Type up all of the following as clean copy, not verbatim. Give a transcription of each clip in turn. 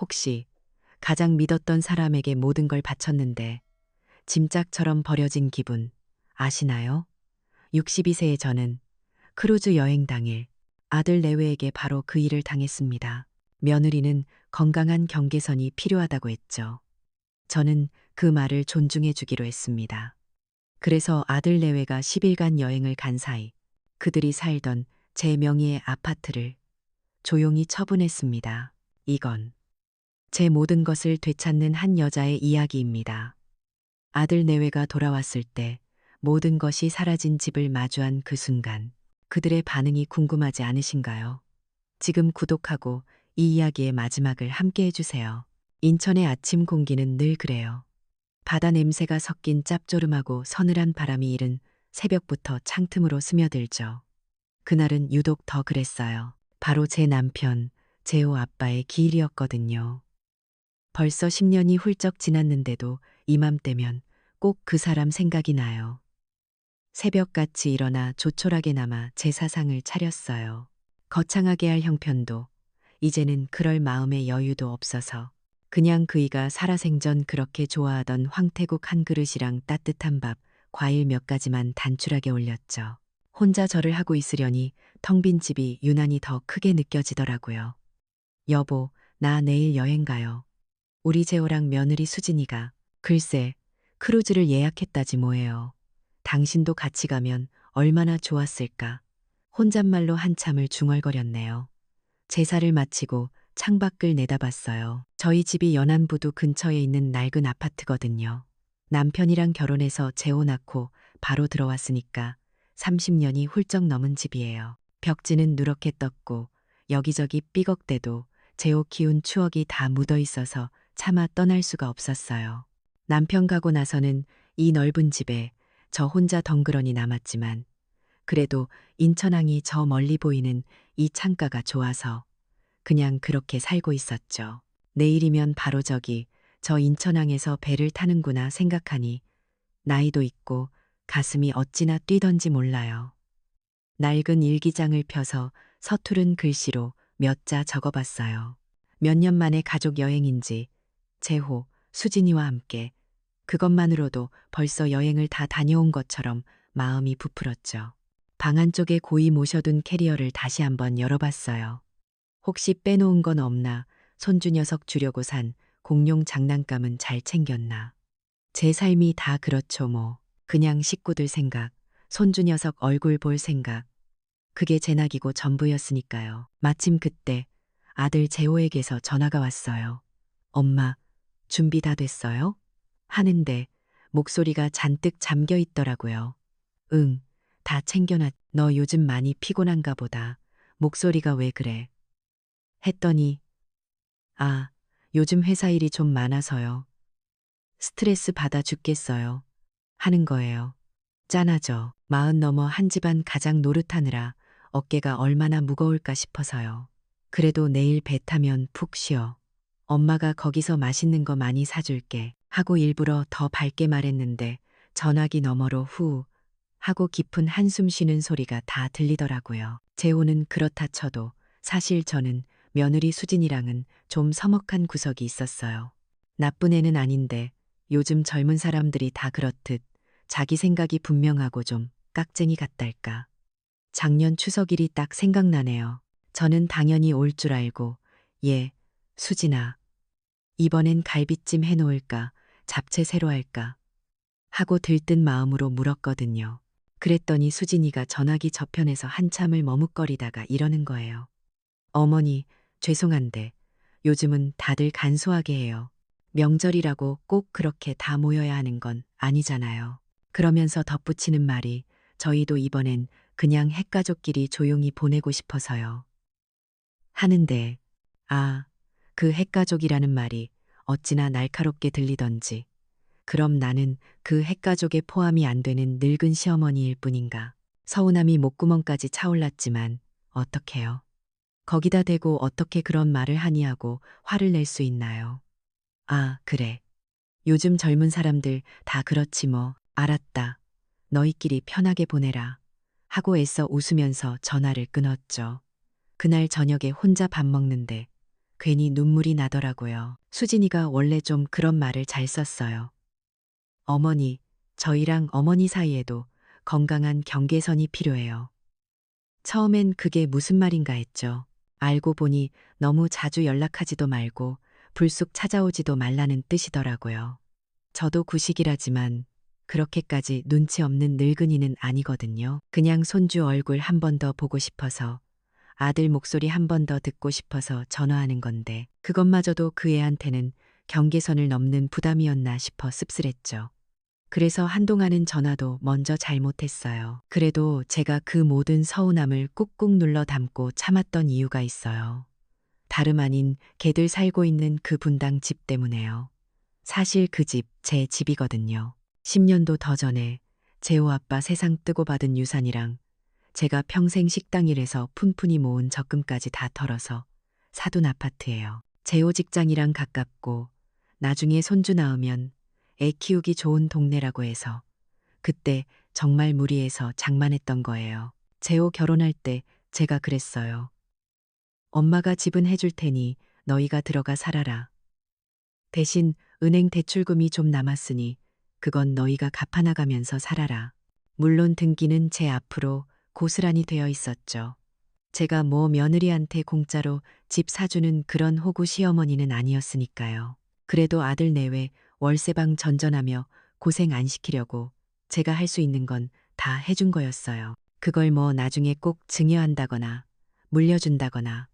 혹시 가장 믿었던 사람에게 모든 걸 바쳤는데 짐짝처럼 버려진 기분 아시나요? 62세의 저는 크루즈 여행 당일 아들 내외에게 바로 그 일을 당했습니다. 며느리는 건강한 경계선이 필요하다고 했죠. 저는 그 말을 존중해 주기로 했습니다. 그래서 아들 내외가 10일간 여행을 간 사이 그들이 살던 제 명의의 아파트를 조용히 처분했습니다. 이건 제 모든 것을 되찾는 한 여자의 이야기입니다. 아들 내외가 돌아왔을 때 모든 것이 사라진 집을 마주한 그 순간 그들의 반응이 궁금하지 않으신가요? 지금 구독하고 이 이야기의 마지막을 함께 해주세요. 인천의 아침 공기는 늘 그래요. 바다 냄새가 섞인 짭조름하고 서늘한 바람이 이른 새벽부터 창틈으로 스며들죠. 그날은 유독 더 그랬어요. 바로 제 남편, 재호 아빠의 기일이었거든요. 벌써 10년이 훌쩍 지났는데도 이맘때면 꼭 그 사람 생각이 나요. 새벽같이 일어나 조촐하게나마 제사상을 차렸어요. 거창하게 할 형편도 이제는 그럴 마음의 여유도 없어서 그냥 그이가 살아생전 그렇게 좋아하던 황태국 한 그릇이랑 따뜻한 밥, 과일 몇 가지만 단출하게 올렸죠. 혼자 절을 하고 있으려니 텅 빈 집이 유난히 더 크게 느껴지더라고요. 여보, 나 내일 여행 가요. 우리 재호랑 며느리 수진이가 글쎄 크루즈를 예약했다지 뭐예요. 당신도 같이 가면 얼마나 좋았을까. 혼잣말로 한참을 중얼거렸네요. 제사를 마치고 창밖을 내다봤어요. 저희 집이 연안부두 근처에 있는 낡은 아파트거든요. 남편이랑 결혼해서 재호 낳고 바로 들어왔으니까 30년이 훌쩍 넘은 집이에요. 벽지는 누렇게 떴고 여기저기 삐걱대도 재호 키운 추억이 다 묻어 있어서 차마 떠날 수가 없었어요. 남편 가고 나서는 이 넓은 집에 저 혼자 덩그러니 남았지만 그래도 인천항이 저 멀리 보이는 이 창가가 좋아서 그냥 그렇게 살고 있었죠. 내일이면 바로 저기 저 인천항에서 배를 타는구나 생각하니 나이도 있고 가슴이 어찌나 뛰던지 몰라요. 낡은 일기장을 펴서 서투른 글씨로 몇 자 적어봤어요. 몇 년 만에 가족 여행인지 재호, 수진이와 함께 그것만으로도 벌써 여행을 다 다녀온 것처럼 마음이 부풀었죠. 방 안쪽에 고이 모셔둔 캐리어를 다시 한번 열어봤어요. 혹시 빼놓은 건 없나, 손주 녀석 주려고 산 공룡 장난감은 잘 챙겼나. 제 삶이 다 그렇죠 뭐. 그냥 식구들 생각, 손주 녀석 얼굴 볼 생각. 그게 제 낙이고 전부였으니까요. 마침 그때 아들 재호에게서 전화가 왔어요. 엄마, 준비 다 됐어요? 하는데 목소리가 잔뜩 잠겨 있더라고요. 응, 다 챙겨놨. 너 요즘 많이 피곤한가 보다. 목소리가 왜 그래? 했더니 아, 요즘 회사 일이 좀 많아서요. 스트레스 받아 죽겠어요. 하는 거예요. 짠하죠. 40 넘어 한 집안 가장 노릇하느라 어깨가 얼마나 무거울까 싶어서요. 그래도 내일 배 타면 푹 쉬어. 엄마가 거기서 맛있는 거 많이 사줄게. 하고 일부러 더 밝게 말했는데 전화기 너머로 후 하고 깊은 한숨 쉬는 소리가 다 들리더라고요. 재호는 그렇다 쳐도 사실 저는 며느리 수진이랑은 좀 서먹한 구석이 있었어요. 나쁜 애는 아닌데 요즘 젊은 사람들이 다 그렇듯 자기 생각이 분명하고 좀 깍쟁이 같달까. 작년 추석일이 딱 생각나네요. 저는 당연히 올 줄 알고 예, 수진아. 이번엔 갈비찜 해놓을까, 잡채 새로 할까 하고 들뜬 마음으로 물었거든요. 그랬더니 수진이가 전화기 저편에서 한참을 머뭇거리다가 이러는 거예요. 어머니, 죄송한데 요즘은 다들 간소하게 해요. 명절이라고 꼭 그렇게 다 모여야 하는 건 아니잖아요. 그러면서 덧붙이는 말이 저희도 이번엔 그냥 핵가족끼리 조용히 보내고 싶어서요. 하는데 아, 그 핵가족이라는 말이 어찌나 날카롭게 들리던지 그럼 나는 그 핵가족에 포함이 안 되는 늙은 시어머니일 뿐인가. 서운함이 목구멍까지 차올랐지만 어떡해요. 거기다 대고 어떻게 그런 말을 하니 하고 화를 낼 수 있나요. 아, 그래. 요즘 젊은 사람들 다 그렇지 뭐. 알았다. 너희끼리 편하게 보내라. 하고 애써 웃으면서 전화를 끊었죠. 그날 저녁에 혼자 밥 먹는데 괜히 눈물이 나더라고요. 수진이가 원래 좀 그런 말을 잘 썼어요. 어머니, 저희랑 어머니 사이에도 건강한 경계선이 필요해요. 처음엔 그게 무슨 말인가 했죠. 알고 보니 너무 자주 연락하지도 말고 불쑥 찾아오지도 말라는 뜻이더라고요. 저도 구식이라지만 그렇게까지 눈치 없는 늙은이는 아니거든요. 그냥 손주 얼굴 한 번 더 보고 싶어서, 아들 목소리 한 번 더 듣고 싶어서 전화하는 건데, 그것마저도 그 애한테는 경계선을 넘는 부담이었나 싶어 씁쓸했죠. 그래서 한동안은 전화도 먼저 잘못했어요. 그래도 제가 그 모든 서운함을 꾹꾹 눌러 담고 참았던 이유가 있어요. 다름 아닌 걔들 살고 있는 그 분당 집 때문에요. 사실 그 집 제 집이거든요. 10년도 더 전에 재호 아빠 세상 뜨고 받은 유산이랑 제가 평생 식당 일해서 푼푼히 모은 적금까지 다 털어서 사둔 아파트예요. 재호 직장이랑 가깝고 나중에 손주 낳으면 애 키우기 좋은 동네라고 해서 그때 정말 무리해서 장만했던 거예요. 재호 결혼할 때 제가 그랬어요. 엄마가 집은 해줄 테니 너희가 들어가 살아라. 대신 은행 대출금이 좀 남았으니 그건 너희가 갚아나가면서 살아라. 물론 등기는 제 앞으로 고스란히 되어 있었죠. 제가 뭐 며느리한테 공짜로 집 사주는 그런 호구 시어머니는 아니었으니까요. 그래도 아들 내외 월세방 전전하며 고생 안 시키려고 제가 할 수 있는 건 다 해준 거였어요. 그걸 뭐 나중에 꼭 증여한다거나 물려준다거나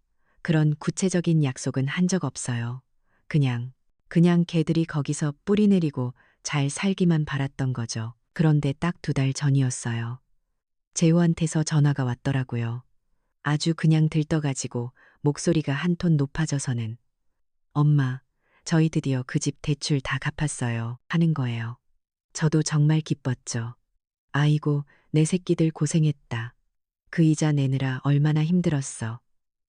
그런 구체적인 약속은 한 적 없어요. 그냥 걔들이 거기서 뿌리 내리고 잘 살기만 바랐던 거죠. 그런데 딱 2달 전이었어요. 재호한테서 전화가 왔더라고요. 아주 그냥 들떠가지고 목소리가 한 톤 높아져서는 엄마, 저희 드디어 그 집 대출 다 갚았어요. 하는 거예요. 저도 정말 기뻤죠. 아이고, 내 새끼들 고생했다. 그 이자 내느라 얼마나 힘들었어.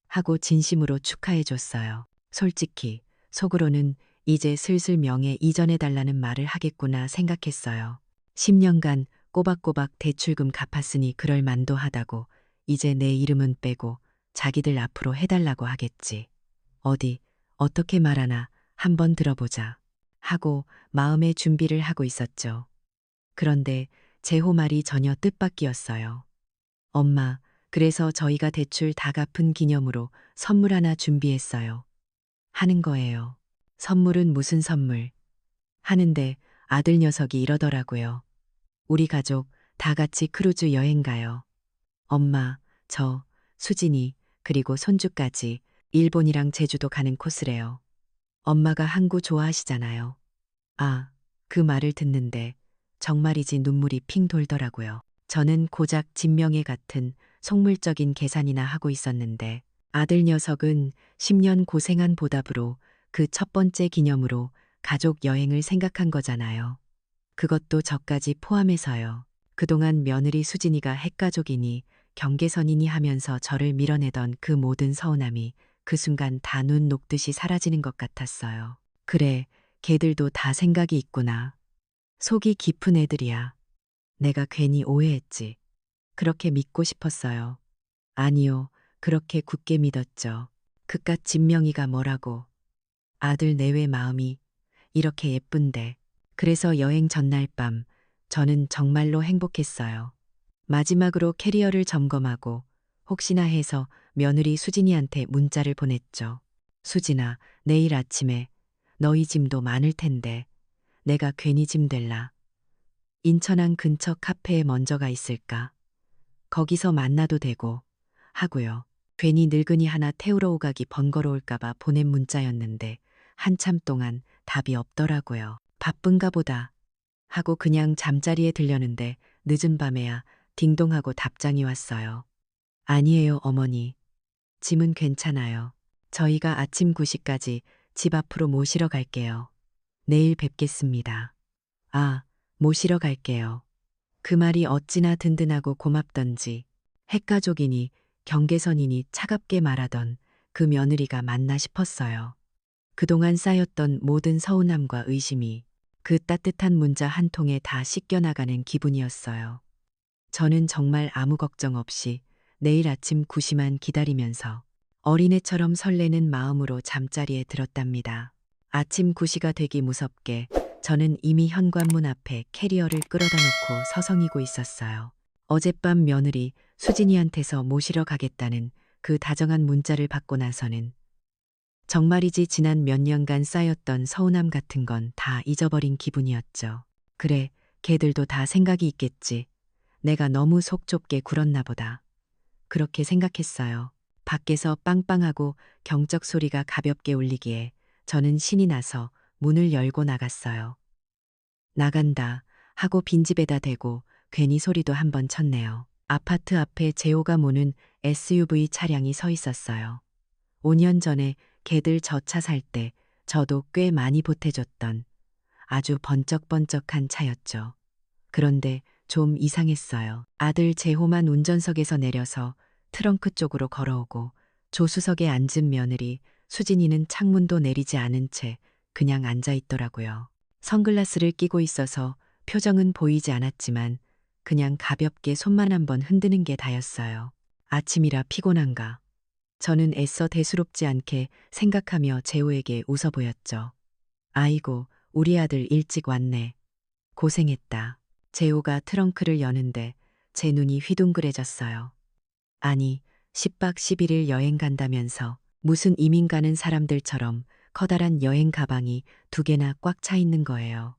하고 진심으로 축하해 줬어요. 솔직히 속으로는 이제 슬슬 명예 이전해 달라는 말을 하겠구나 생각했어요. 10년간 꼬박꼬박 대출금 갚았으니 그럴 만도 하다고 이제 내 이름은 빼고 자기들 앞으로 해달라고 하겠지. 어디 어떻게 말하나 한번 들어보자 하고 마음의 준비를 하고 있었죠. 그런데 재호 말이 전혀 뜻밖이었어요. 엄마, 그래서 저희가 대출 다 갚은 기념으로 선물 하나 준비했어요. 하는 거예요. 선물은 무슨 선물? 하는데 아들 녀석이 이러더라고요. 우리 가족 다 같이 크루즈 여행 가요. 엄마, 저, 수진이, 그리고 손주까지 일본이랑 제주도 가는 코스래요. 엄마가 항구 좋아하시잖아요. 아, 그 말을 듣는데 정말이지 눈물이 핑 돌더라고요. 저는 고작 진명에 같은 속물적인 계산이나 하고 있었는데 아들 녀석은 10년 고생한 보답으로 그 첫 번째 기념으로 가족 여행을 생각한 거잖아요. 그것도 저까지 포함해서요. 그동안 며느리 수진이가 핵가족이니 경계선이니 하면서 저를 밀어내던 그 모든 서운함이 그 순간 다 눈 녹듯이 사라지는 것 같았어요. 그래, 걔들도 다 생각이 있구나. 속이 깊은 애들이야. 내가 괜히 오해했지. 그렇게 믿고 싶었어요. 아니요, 그렇게 굳게 믿었죠. 그깟 진명이가 뭐라고. 아들 내외 마음이 이렇게 예쁜데. 그래서 여행 전날 밤 저는 정말로 행복했어요. 마지막으로 캐리어를 점검하고 혹시나 해서 며느리 수진이한테 문자를 보냈죠. 수진아, 내일 아침에 너희 짐도 많을 텐데 내가 괜히 짐 될라. 인천항 근처 카페에 먼저 가 있을까? 거기서 만나도 되고 하고요. 괜히 늙은이 하나 태우러 오가기 번거로울까봐 보낸 문자였는데 한참 동안 답이 없더라고요. 바쁜가 보다 하고 그냥 잠자리에 들려는데 늦은 밤에야 딩동하고 답장이 왔어요. 아니에요, 어머니. 짐은 괜찮아요. 저희가 아침 9시까지 집 앞으로 모시러 갈게요. 내일 뵙겠습니다. 아, 모시러 갈게요. 그 말이 어찌나 든든하고 고맙던지 핵가족이니 경계선이니 차갑게 말하던 그 며느리가 맞나 싶었어요. 그동안 쌓였던 모든 서운함과 의심이 그 따뜻한 문자 한 통에 다 씻겨나가는 기분이었어요. 저는 정말 아무 걱정 없이 내일 아침 9시만 기다리면서 어린애처럼 설레는 마음으로 잠자리에 들었답니다. 아침 9시가 되기 무섭게 저는 이미 현관문 앞에 캐리어를 끌어다 놓고 서성이고 있었어요. 어젯밤 며느리 수진이한테서 모시러 가겠다는 그 다정한 문자를 받고 나서는 정말이지 지난 몇 년간 쌓였던 서운함 같은 건 다 잊어버린 기분이었죠. 그래, 걔들도 다 생각이 있겠지. 내가 너무 속 좁게 굴었나 보다. 그렇게 생각했어요. 밖에서 빵빵하고 경적 소리가 가볍게 울리기에 저는 신이 나서 문을 열고 나갔어요. 나간다 하고 빈집에다 대고 괜히 소리도 한번 쳤네요. 아파트 앞에 제호가 모는 SUV 차량이 서 있었어요. 5년 전에 걔들 저 차 살 때 저도 꽤 많이 보태줬던 아주 번쩍번쩍한 차였죠. 그런데 좀 이상했어요. 아들 제호만 운전석에서 내려서 트렁크 쪽으로 걸어오고 조수석에 앉은 며느리 수진이는 창문도 내리지 않은 채 그냥 앉아 있더라고요. 선글라스를 끼고 있어서 표정은 보이지 않았지만 그냥 가볍게 손만 한번 흔드는 게 다였어요. 아침이라 피곤한가. 저는 애써 대수롭지 않게 생각하며 제호에게 웃어 보였죠. 아이고, 우리 아들 일찍 왔네. 고생했다. 제호가 트렁크를 여는데 제 눈이 휘둥그레졌어요. 아니, 10박 11일 여행 간다면서 무슨 이민 가는 사람들처럼 커다란 여행 가방이 2개나 꽉 차 있는 거예요.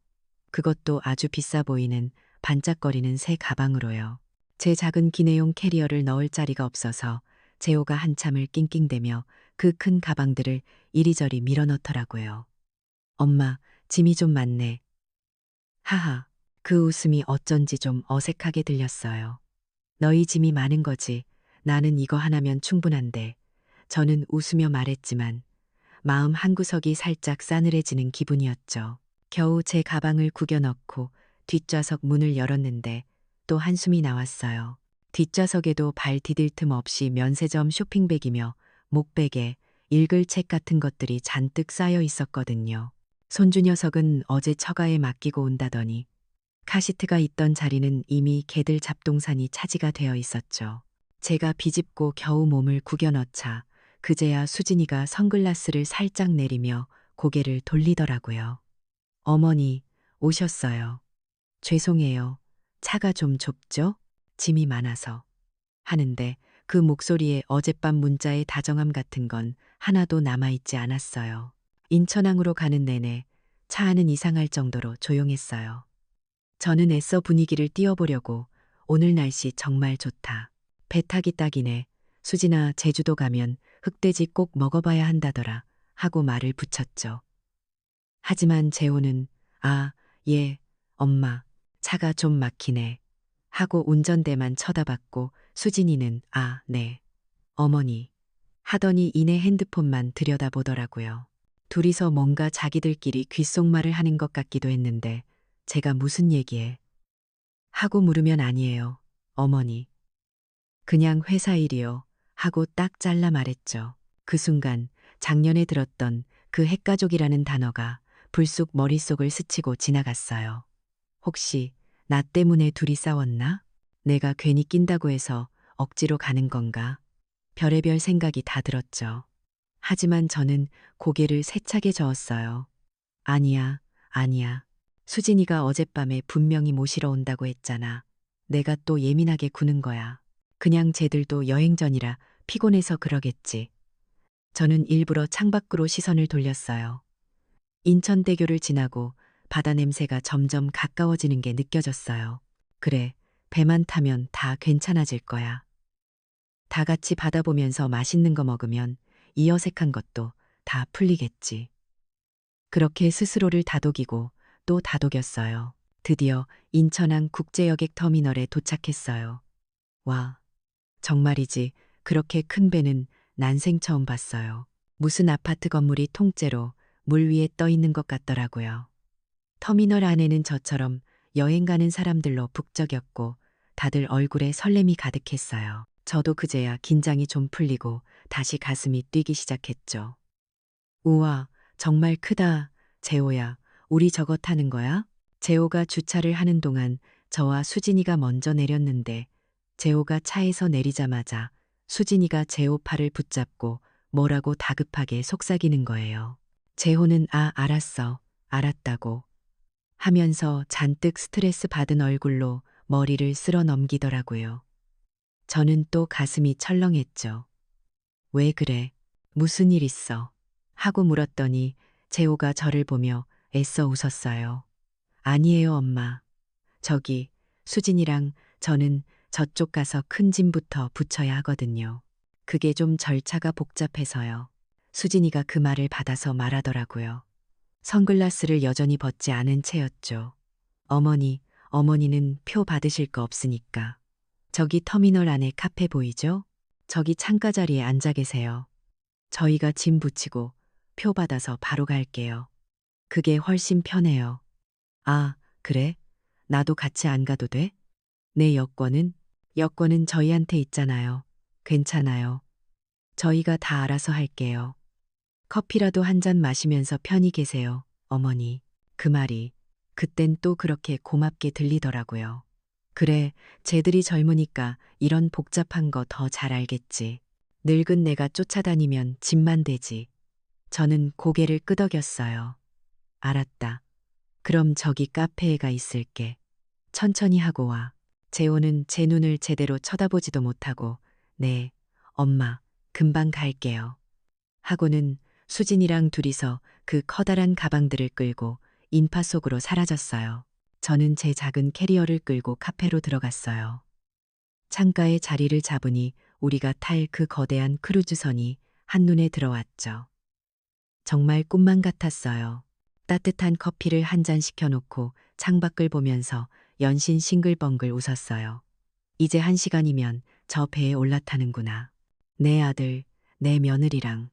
그것도 아주 비싸 보이는 반짝거리는 새 가방으로요. 제 작은 기내용 캐리어를 넣을 자리가 없어서 제호가 한참을 낑낑대며 그 큰 가방들을 이리저리 밀어넣더라고요. 엄마, 짐이 좀 많네. 하하, 그 웃음이 어쩐지 좀 어색하게 들렸어요. 너희 짐이 많은 거지. 나는 이거 하나면 충분한데. 저는 웃으며 말했지만 마음 한구석이 살짝 싸늘해지는 기분이었죠. 겨우 제 가방을 구겨 넣고 뒷좌석 문을 열었는데 또 한숨이 나왔어요. 뒷좌석에도 발 디딜 틈 없이 면세점 쇼핑백이며 목베개, 읽을 책 같은 것들이 잔뜩 쌓여 있었거든요. 손주 녀석은 어제 처가에 맡기고 온다더니 카시트가 있던 자리는 이미 개들 잡동사니 차지가 되어 있었죠. 제가 비집고 겨우 몸을 구겨 넣자 그제야 수진이가 선글라스를 살짝 내리며 고개를 돌리더라고요. 어머니, 오셨어요. 죄송해요. 차가 좀 좁죠? 짐이 많아서. 하는데 그 목소리에 어젯밤 문자의 다정함 같은 건 하나도 남아있지 않았어요. 인천항으로 가는 내내 차 안은 이상할 정도로 조용했어요. 저는 애써 분위기를 띄워보려고 오늘 날씨 정말 좋다. 배 타기 딱이네. 수진아, 제주도 가면 흑돼지 꼭 먹어봐야 한다더라 하고 말을 붙였죠. 하지만 재호는 아, 예, 엄마, 차가 좀 막히네 하고 운전대만 쳐다봤고 수진이는 아, 네, 어머니 하더니 이내 핸드폰만 들여다보더라고요. 둘이서 뭔가 자기들끼리 귓속말을 하는 것 같기도 했는데 제가 무슨 얘기해? 하고 물으면 아니에요, 어머니. 그냥 회사 일이요. 하고 딱 잘라 말했죠. 그 순간 작년에 들었던 그 핵가족이라는 단어가 불쑥 머릿속을 스치고 지나갔어요. 혹시 나 때문에 둘이 싸웠나? 내가 괜히 낀다고 해서 억지로 가는 건가? 별의별 생각이 다 들었죠. 하지만 저는 고개를 세차게 저었어요. 아니야, 아니야. 수진이가 어젯밤에 분명히 모시러 온다고 했잖아. 내가 또 예민하게 구는 거야. 그냥 쟤들도 여행 전이라 피곤해서 그러겠지. 저는 일부러 창밖으로 시선을 돌렸어요. 인천대교를 지나고 바다 냄새가 점점 가까워지는 게 느껴졌어요. 그래, 배만 타면 다 괜찮아질 거야. 다 같이 바다 보면서 맛있는 거 먹으면 이 어색한 것도 다 풀리겠지. 그렇게 스스로를 다독이고 또 다독였어요. 드디어 인천항 국제여객 터미널에 도착했어요. 와, 정말이지 그렇게 큰 배는 난생 처음 봤어요. 무슨 아파트 건물이 통째로 물 위에 떠 있는 것 같더라고요. 터미널 안에는 저처럼 여행 가는 사람들로 북적였고 다들 얼굴에 설렘이 가득했어요. 저도 그제야 긴장이 좀 풀리고 다시 가슴이 뛰기 시작했죠. 우와, 정말 크다. 재호야, 우리 저거 타는 거야? 재호가 주차를 하는 동안 저와 수진이가 먼저 내렸는데 재호가 차에서 내리자마자 수진이가 재호 팔을 붙잡고 뭐라고 다급하게 속삭이는 거예요. 재호는 알았어. 알았다고 하면서 잔뜩 스트레스 받은 얼굴로 머리를 쓸어 넘기더라고요. 저는 또 가슴이 철렁했죠. 왜 그래? 무슨 일 있어? 하고 물었더니 재호가 저를 보며 애써 웃었어요. 아니에요, 엄마. 저기, 수진이랑 저는 저쪽 가서 큰 짐부터 붙여야 하거든요. 그게 좀 절차가 복잡해서요. 수진이가 그 말을 받아서 말하더라고요. 선글라스를 여전히 벗지 않은 채였죠. 어머니는 표 받으실 거 없으니까. 저기 터미널 안에 카페 보이죠? 저기 창가 자리에 앉아 계세요. 저희가 짐 붙이고 표 받아서 바로 갈게요. 그게 훨씬 편해요. 아, 그래? 나도 같이 안 가도 돼? 내 여권은 저희한테 있잖아요. 괜찮아요. 저희가 다 알아서 할게요. 커피라도 한 잔 마시면서 편히 계세요, 어머니. 그 말이 그땐 또 그렇게 고맙게 들리더라고요. 그래, 쟤들이 젊으니까 이런 복잡한 거 더 잘 알겠지. 늙은 내가 쫓아다니면 짐만 되지. 저는 고개를 끄덕였어요. 알았다. 그럼 저기 카페에 가 있을게. 천천히 하고 와. 재호는 제 눈을 제대로 쳐다보지도 못하고, 네, 엄마, 금방 갈게요. 하고는 수진이랑 둘이서 그 커다란 가방들을 끌고 인파 속으로 사라졌어요. 저는 제 작은 캐리어를 끌고 카페로 들어갔어요. 창가에 자리를 잡으니 우리가 탈 그 거대한 크루즈선이 한눈에 들어왔죠. 정말 꿈만 같았어요. 따뜻한 커피를 한 잔 시켜놓고 창밖을 보면서 연신 싱글벙글 웃었어요. 이제 1시간이면 저 배에 올라타는구나. 내 아들, 내 며느리랑.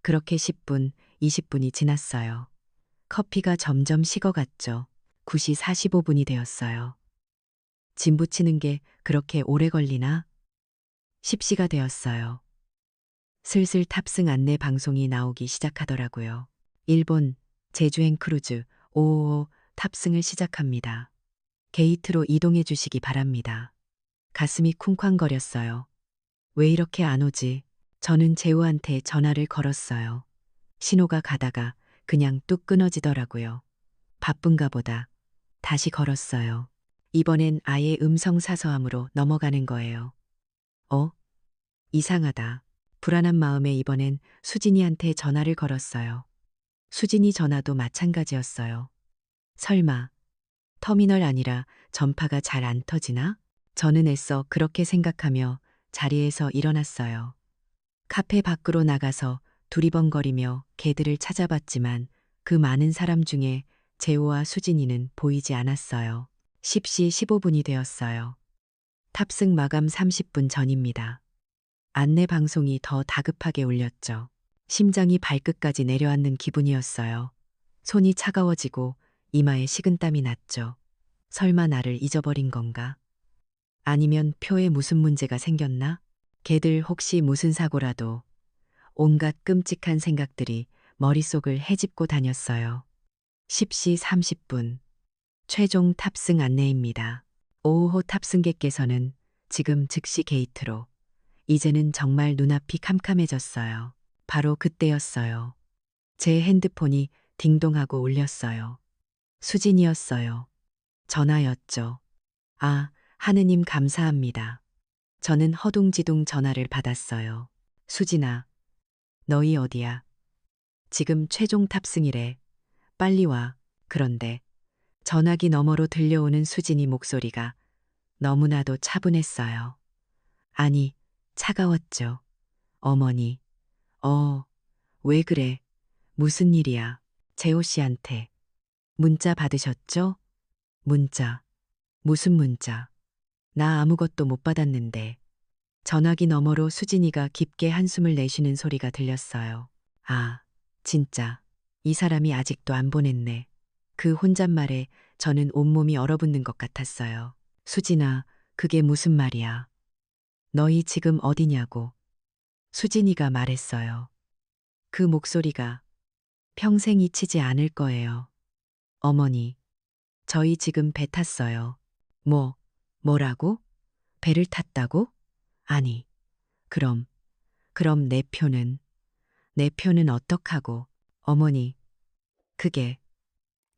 그렇게 10분, 20분이 지났어요. 커피가 점점 식어갔죠. 9시 45분이 되었어요. 짐 붙이는 게 그렇게 오래 걸리나? 10시가 되었어요. 슬슬 탑승 안내 방송이 나오기 시작하더라고요. 일본 제주행 크루즈 555 탑승을 시작합니다. 게이트로 이동해 주시기 바랍니다. 가슴이 쿵쾅거렸어요. 왜 이렇게 안 오지? 저는 재우한테 전화를 걸었어요. 신호가 가다가 그냥 뚝 끊어지더라고요. 바쁜가 보다. 다시 걸었어요. 이번엔 아예 음성 사서함으로 넘어가는 거예요. 이상하다. 불안한 마음에 이번엔 수진이한테 전화를 걸었어요. 수진이 전화도 마찬가지였어요. 설마 터미널 아니라 전파가 잘 안 터지나? 저는 애써 그렇게 생각하며 자리에서 일어났어요. 카페 밖으로 나가서 두리번거리며 개들을 찾아봤지만 그 많은 사람 중에 재호와 수진이는 보이지 않았어요. 10시 15분이 되었어요. 탑승 마감 30분 전입니다. 안내 방송이 더 다급하게 울렸죠. 심장이 발끝까지 내려앉는 기분이었어요. 손이 차가워지고 이마에 식은땀이 났죠. 설마 나를 잊어버린 건가? 아니면 표에 무슨 문제가 생겼나? 걔들 혹시 무슨 사고라도. 온갖 끔찍한 생각들이 머릿속을 헤집고 다녔어요. 10시 30분. 최종 탑승 안내입니다. 5호 탑승객께서는 지금 즉시 게이트로. 이제는 정말 눈앞이 캄캄해졌어요. 바로 그때였어요. 제 핸드폰이 딩동하고 울렸어요. 수진이었어요. 전화였죠. 아, 하느님 감사합니다. 저는 허둥지둥 전화를 받았어요. 수진아, 너희 어디야? 지금 최종 탑승이래. 빨리 와. 그런데 전화기 너머로 들려오는 수진이 목소리가 너무나도 차분했어요. 아니, 차가웠죠. 어머니, 왜 그래? 무슨 일이야? 재호 씨한테. 문자 받으셨죠? 문자. 무슨 문자? 나 아무것도 못 받았는데. 전화기 너머로 수진이가 깊게 한숨을 내쉬는 소리가 들렸어요. 아, 진짜. 이 사람이 아직도 안 보냈네. 그 혼잣말에 저는 온몸이 얼어붙는 것 같았어요. 수진아, 그게 무슨 말이야? 너희 지금 어디냐고. 수진이가 말했어요. 그 목소리가 평생 잊히지 않을 거예요. 어머니, 저희 지금 배 탔어요. 뭐라고? 배를 탔다고? 아니, 그럼 내 표는? 내 표는 어떡하고. 어머니, 그게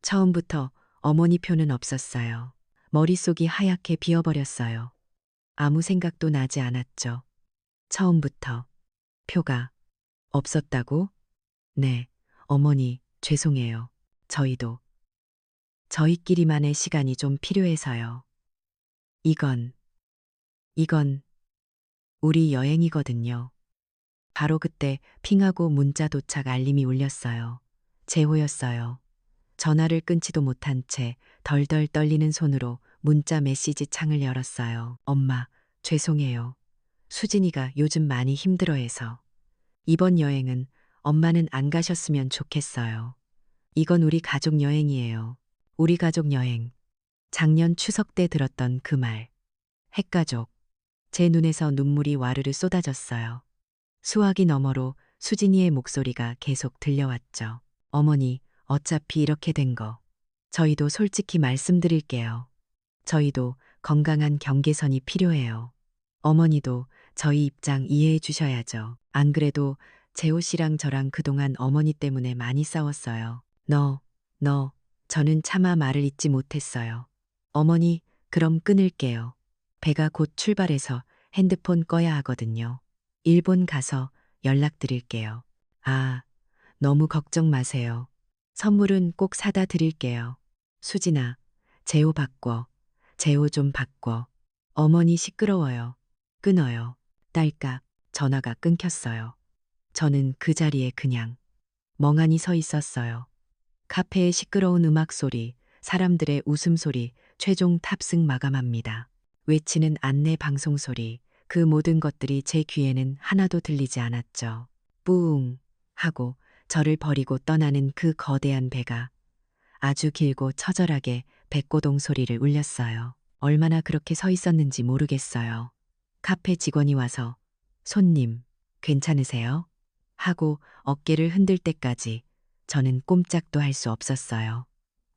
처음부터 어머니 표는 없었어요. 머릿속이 하얗게 비어버렸어요. 아무 생각도 나지 않았죠. 처음부터 표가 없었다고? 네, 어머니, 죄송해요. 저희도 저희끼리만의 시간이 좀 필요해서요. 이건, 이건 우리 여행이거든요. 바로 그때 핑하고 문자 도착 알림이 울렸어요. 재호였어요. 전화를 끊지도 못한 채 덜덜 떨리는 손으로 문자 메시지 창을 열었어요. 엄마, 죄송해요. 수진이가 요즘 많이 힘들어해서. 이번 여행은 엄마는 안 가셨으면 좋겠어요. 이건 우리 가족 여행이에요. 우리 가족 여행. 작년 추석 때 들었던 그 말. 핵가족. 제 눈에서 눈물이 와르르 쏟아졌어요. 수화기 너머로 수진이의 목소리가 계속 들려왔죠. 어머니, 어차피 이렇게 된 거. 저희도 솔직히 말씀드릴게요. 저희도 건강한 경계선이 필요해요. 어머니도 저희 입장 이해해 주셔야죠. 안 그래도 재호 씨랑 저랑 그동안 어머니 때문에 많이 싸웠어요. 저는 차마 말을 잇지 못했어요. 어머니, 그럼 끊을게요. 배가 곧 출발해서 핸드폰 꺼야 하거든요. 일본 가서 연락드릴게요. 아, 너무 걱정 마세요. 선물은 꼭 사다 드릴게요. 수진아, 재호 바꿔. 재호 좀 바꿔. 어머니 시끄러워요. 끊어요. 딸깍, 전화가 끊겼어요. 저는 그 자리에 그냥 멍하니 서 있었어요. 카페의 시끄러운 음악 소리, 사람들의 웃음소리, 최종 탑승 마감합니다. 외치는 안내 방송 소리, 그 모든 것들이 제 귀에는 하나도 들리지 않았죠. 뿌웅 하고 저를 버리고 떠나는 그 거대한 배가 아주 길고 처절하게 백고동 소리를 울렸어요. 얼마나 그렇게 서 있었는지 모르겠어요. 카페 직원이 와서 손님, 괜찮으세요? 하고 어깨를 흔들 때까지 저는 꼼짝도 할 수 없었어요.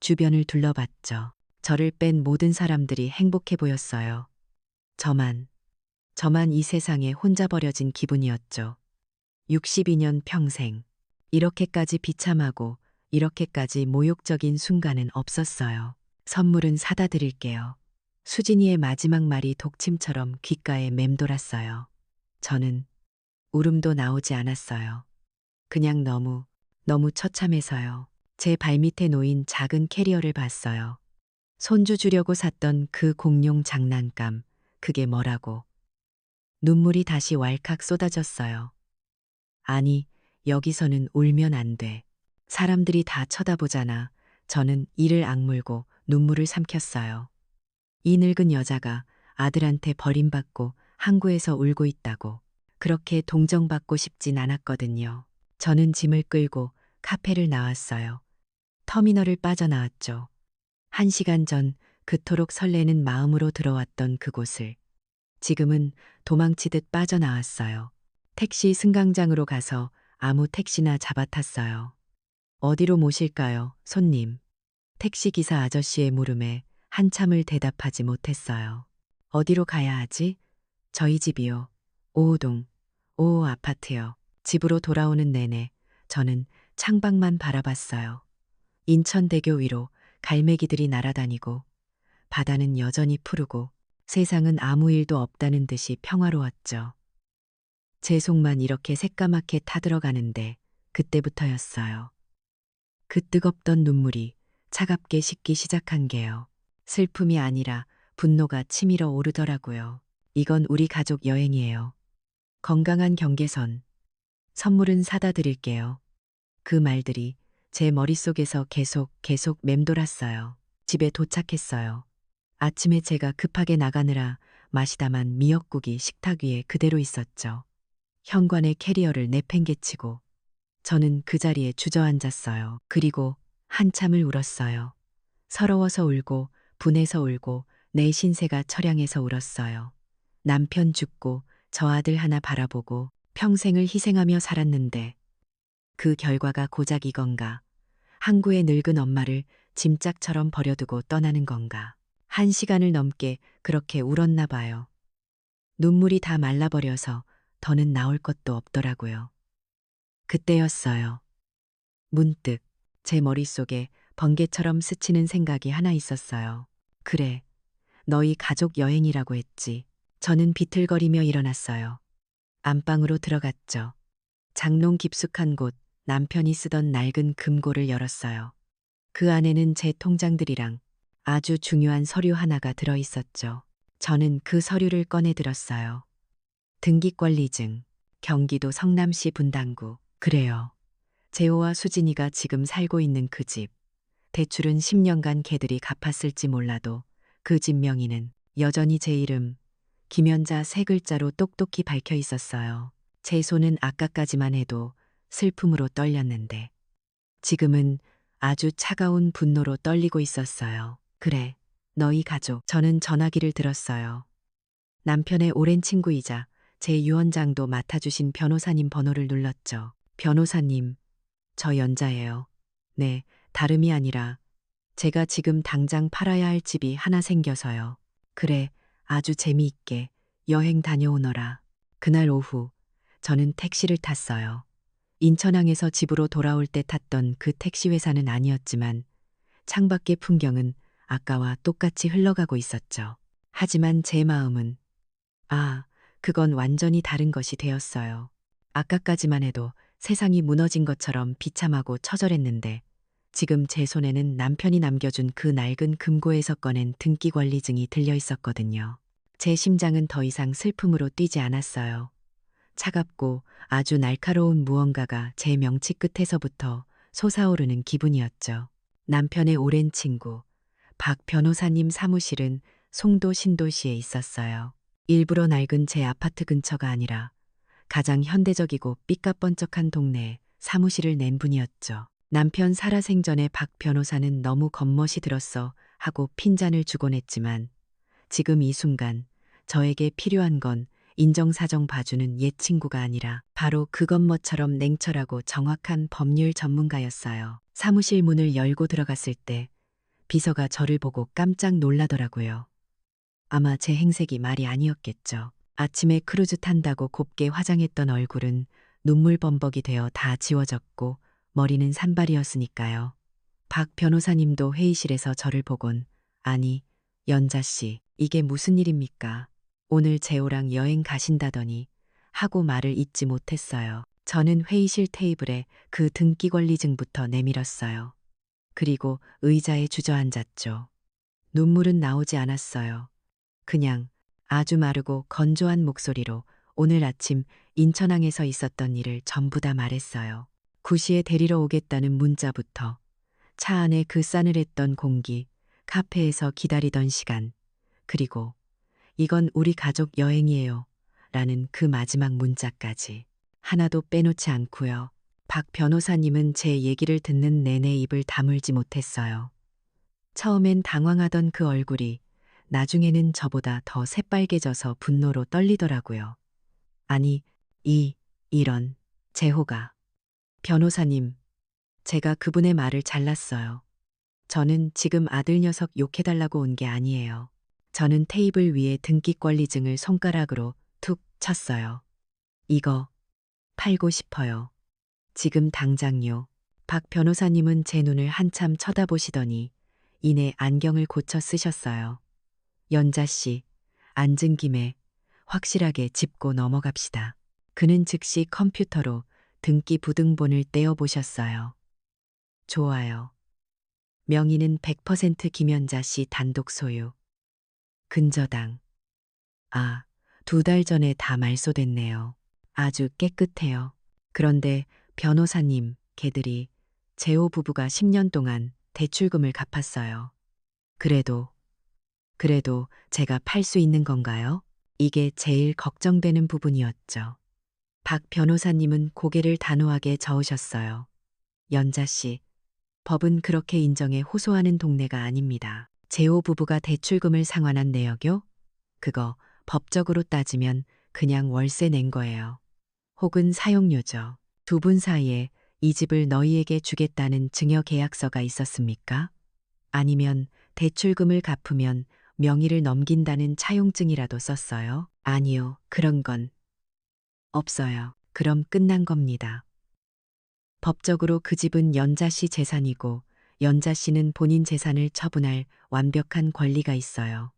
주변을 둘러봤죠. 저를 뺀 모든 사람들이 행복해 보였어요. 저만 이 세상에 혼자 버려진 기분이었죠. 62년 평생. 이렇게까지 비참하고 이렇게까지 모욕적인 순간은 없었어요. 선물은 사다 드릴게요. 수진이의 마지막 말이 독침처럼 귓가에 맴돌았어요. 저는 울음도 나오지 않았어요. 그냥 너무 처참해서요. 제 발밑에 놓인 작은 캐리어를 봤어요. 손주 주려고 샀던 그 공룡 장난감, 그게 뭐라고. 눈물이 다시 왈칵 쏟아졌어요. 아니, 여기서는 울면 안 돼. 사람들이 다 쳐다보잖아. 저는 이를 악물고 눈물을 삼켰어요. 이 늙은 여자가 아들한테 버림받고 항구에서 울고 있다고. 그렇게 동정받고 싶진 않았거든요. 저는 짐을 끌고 카페를 나왔어요. 터미널을 빠져나왔죠. 1시간 전 그토록 설레는 마음으로 들어왔던 그곳을 지금은 도망치듯 빠져나왔어요. 택시 승강장으로 가서 아무 택시나 잡아탔어요. 어디로 모실까요, 손님? 택시 기사 아저씨의 물음에 한참을 대답하지 못했어요. 어디로 가야 하지? 저희 집이요. 5호동. 5호 아파트요. 집으로 돌아오는 내내 저는 창밖만 바라봤어요. 인천대교 위로 갈매기들이 날아다니고 바다는 여전히 푸르고 세상은 아무 일도 없다는 듯이 평화로웠죠. 제 속만 이렇게 새까맣게 타들어가는데 그때부터였어요. 그 뜨겁던 눈물이 차갑게 식기 시작한 게요. 슬픔이 아니라 분노가 치밀어 오르더라고요. 이건 우리 가족 여행이에요. 건강한 경계선. 선물은 사다 드릴게요. 그 말들이 제 머릿속에서 계속 맴돌았어요. 집에 도착했어요. 아침에 제가 급하게 나가느라 마시다만 미역국이 식탁 위에 그대로 있었죠. 현관에 캐리어를 내팽개치고 저는 그 자리에 주저앉았어요. 그리고 한참을 울었어요. 서러워서 울고 분해서 울고 내 신세가 처량해서 울었어요. 남편 죽고 저 아들 하나 바라보고 평생을 희생하며 살았는데 그 결과가 고작 이건가? 항구의 늙은 엄마를 짐짝처럼 버려두고 떠나는 건가? 1시간을 넘게 그렇게 울었나 봐요. 눈물이 다 말라버려서 더는 나올 것도 없더라고요. 그때였어요. 문득 제 머릿속에 번개처럼 스치는 생각이 하나 있었어요. 그래, 너희 가족 여행이라고 했지. 저는 비틀거리며 일어났어요. 안방으로 들어갔죠. 장롱 깊숙한 곳, 남편이 쓰던 낡은 금고를 열었어요. 그 안에는 제 통장들이랑 아주 중요한 서류 하나가 들어 있었죠. 저는 그 서류를 꺼내 들었어요. 등기권리증, 경기도 성남시 분당구. 그래요. 재호와 수진이가 지금 살고 있는 그 집. 대출은 10년간 걔들이 갚았을지 몰라도 그 집 명의는 여전히 제 이름, 김연자 세 글자로 똑똑히 박혀 있었어요. 제 손은 아까까지만 해도 슬픔으로 떨렸는데 지금은 아주 차가운 분노로 떨리고 있었어요. 그래, 너희 가족. 저는 전화기를 들었어요. 남편의 오랜 친구이자 제 유언장도 맡아주신 변호사님 번호를 눌렀죠. 변호사님, 저 연자예요. 네, 다름이 아니라 제가 지금 당장 팔아야 할 집이 하나 생겨서요. 그래, 아주 재미있게 여행 다녀오너라. 그날 오후 저는 택시를 탔어요. 인천항에서 집으로 돌아올 때 탔던 그 택시 회사는 아니었지만 창밖의 풍경은 아까와 똑같이 흘러가고 있었죠. 하지만 제 마음은 그건 완전히 다른 것이 되었어요. 아까까지만 해도 세상이 무너진 것처럼 비참하고 처절했는데 지금 제 손에는 남편이 남겨준 그 낡은 금고에서 꺼낸 등기권리증이 들려 있었거든요. 제 심장은 더 이상 슬픔으로 뛰지 않았어요. 차갑고 아주 날카로운 무언가가 제 명치 끝에서부터 솟아오르는 기분이었죠. 남편의 오랜 친구, 박 변호사님 사무실은 송도 신도시에 있었어요. 일부러 낡은 제 아파트 근처가 아니라 가장 현대적이고 삐까뻔쩍한 동네에 사무실을 낸 분이었죠. 남편 살아생전에 박 변호사는 너무 겉멋이 들었어 하고 핀잔을 주곤 했지만 지금 이 순간 저에게 필요한 건 인정사정 봐주는 옛 친구가 아니라 바로 그 겉멋처럼 냉철하고 정확한 법률 전문가였어요. 사무실 문을 열고 들어갔을 때 비서가 저를 보고 깜짝 놀라더라고요. 아마 제 행색이 말이 아니었겠죠. 아침에 크루즈 탄다고 곱게 화장했던 얼굴은 눈물 범벅이 되어 다 지워졌고 머리는 산발이었으니까요. 박 변호사님도 회의실에서 저를 보곤 아니, 연자 씨, 이게 무슨 일입니까? 오늘 재호랑 여행 가신다더니 하고 말을 잇지 못했어요. 저는 회의실 테이블에 그 등기권리증부터 내밀었어요. 그리고 의자에 주저앉았죠. 눈물은 나오지 않았어요. 그냥 아주 마르고 건조한 목소리로 오늘 아침 인천항에서 있었던 일을 전부 다 말했어요. 9시에 데리러 오겠다는 문자부터 차 안에 그 싸늘했던 공기, 카페에서 기다리던 시간, 그리고 이건 우리 가족 여행이에요. 라는 그 마지막 문자까지 하나도 빼놓지 않고요. 박 변호사님은 제 얘기를 듣는 내내 입을 다물지 못했어요. 처음엔 당황하던 그 얼굴이 나중에는 저보다 더 새빨개져서 분노로 떨리더라고요. 아니, 이런, 재호가. 변호사님, 제가 그분의 말을 잘랐어요. 저는 지금 아들 녀석 욕해달라고 온 게 아니에요. 저는 테이블 위에 등기권리증을 손가락으로 툭 쳤어요. 이거 팔고 싶어요. 지금 당장요. 박 변호사님은 제 눈을 한참 쳐다보시더니 이내 안경을 고쳐 쓰셨어요. 연자 씨, 앉은 김에 확실하게 짚고 넘어갑시다. 그는 즉시 컴퓨터로 등기 부등본을 떼어보셨어요. 좋아요. 명의는 100% 김연자 씨 단독 소유. 근저당. 2달 전에 다 말소됐네요. 아주 깨끗해요. 그런데 변호사님, 걔들이 재호 부부가 10년 동안 대출금을 갚았어요. 그래도 제가 팔 수 있는 건가요? 이게 제일 걱정되는 부분이었죠. 박 변호사님은 고개를 단호하게 저으셨어요. 연자 씨, 법은 그렇게 인정에 호소하는 동네가 아닙니다. 재호 부부가 대출금을 상환한 내역요? 그거 법적으로 따지면 그냥 월세 낸 거예요. 혹은 사용료죠. 두 분 사이에 이 집을 너희에게 주겠다는 증여 계약서가 있었습니까? 아니면 대출금을 갚으면 명의를 넘긴다는 차용증이라도 썼어요? 아니요, 그런 건 없어요. 그럼 끝난 겁니다. 법적으로 그 집은 연자 씨 재산이고 연자 씨는 본인 재산을 처분할 완벽한 권리가 있어요.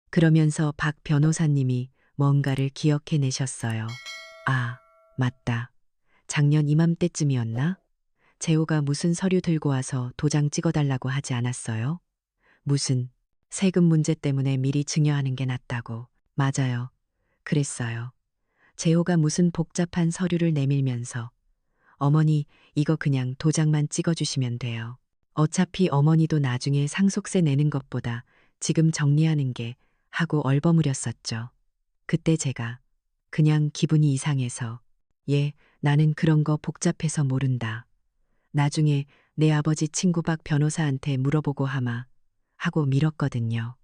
그러면서 박 변호사님이 뭔가를 기억해내셨어요. 아, 맞다. 작년 이맘때쯤이었나? 재호가 무슨 서류 들고 와서 도장 찍어달라고 하지 않았어요? 무슨 세금 문제 때문에 미리 증여하는 게 낫다고. 맞아요. 그랬어요. 재호가 무슨 복잡한 서류를 내밀면서 어머니, 이거 그냥 도장만 찍어주시면 돼요. 어차피 어머니도 나중에 상속세 내는 것보다 지금 정리하는 게 하고 얼버무렸었죠. 그때 제가 그냥 기분이 이상해서 나는 그런 거 복잡해서 모른다. 나중에 내 아버지 친구 박 변호사한테 물어보고 하마 하고 밀었거든요.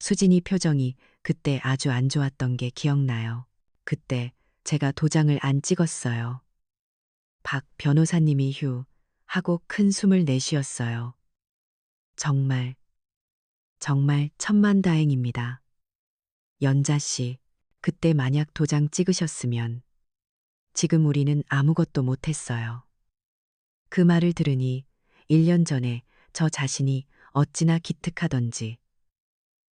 수진이 표정이 그때 아주 안 좋았던 게 기억나요. 그때 제가 도장을 안 찍었어요. 박 변호사님이 휴 하고 큰 숨을 내쉬었어요. 정말, 정말 천만다행입니다. 연자 씨, 그때 만약 도장 찍으셨으면 지금 우리는 아무것도 못했어요. 그 말을 들으니 1년 전에 저 자신이 어찌나 기특하던지.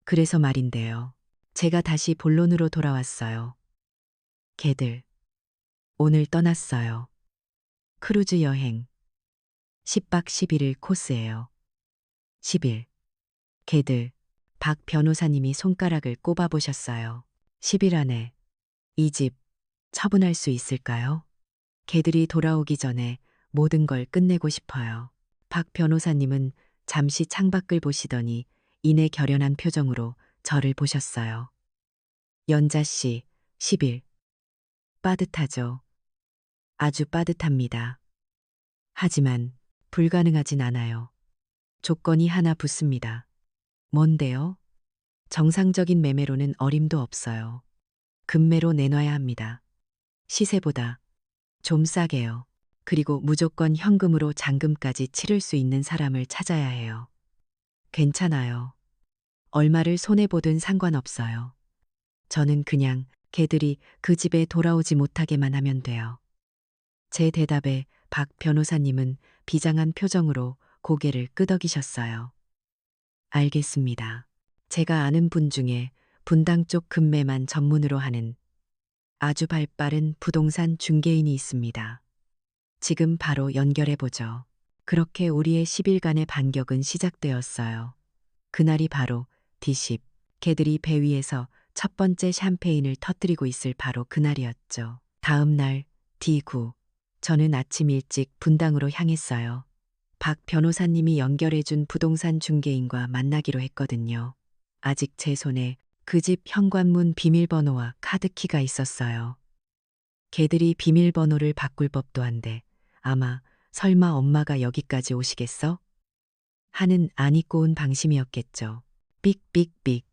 그래서 말인데요. 제가 다시 본론으로 돌아왔어요. 걔들, 오늘 떠났어요. 크루즈 여행. 10박 11일 코스예요. 10일. 걔들, 박 변호사님이 손가락을 꼽아보셨어요. 10일 안에 이 집 처분할 수 있을까요? 걔들이 돌아오기 전에 모든 걸 끝내고 싶어요. 박 변호사님은 잠시 창밖을 보시더니 이내 결연한 표정으로 저를 보셨어요. 연자 씨, 10일. 빠듯하죠. 아주 빠듯합니다. 하지만 불가능하진 않아요. 조건이 하나 붙습니다. 뭔데요? 정상적인 매매로는 어림도 없어요. 금매로 내놔야 합니다. 시세보다 좀 싸게요. 그리고 무조건 현금으로 잔금까지 치를 수 있는 사람을 찾아야 해요. 괜찮아요. 얼마를 손해보든 상관없어요. 저는 그냥 걔들이 그 집에 돌아오지 못하게만 하면 돼요. 제 대답에 박 변호사님은 비장한 표정으로 고개를 끄덕이셨어요. 알겠습니다. 제가 아는 분 중에 분당 쪽 금매만 전문으로 하는 아주 발빠른 부동산 중개인이 있습니다. 지금 바로 연결해 보죠. 그렇게 우리의 10일간의 반격은 시작되었어요. 그날이 바로 D10. 걔들이 배 위에서 첫 번째 샴페인을 터뜨리고 있을 바로 그날이었죠. 다음 날 D9. 저는 아침 일찍 분당으로 향했어요. 박 변호사님이 연결해준 부동산 중개인과 만나기로 했거든요. 아직 제 손에 그 집 현관문 비밀번호와 카드키가 있었어요. 걔들이 비밀번호를 바꿀 법도 한데 아마 설마 엄마가 여기까지 오시겠어? 하는 안 입고 온 방심이었겠죠. 삑삑삑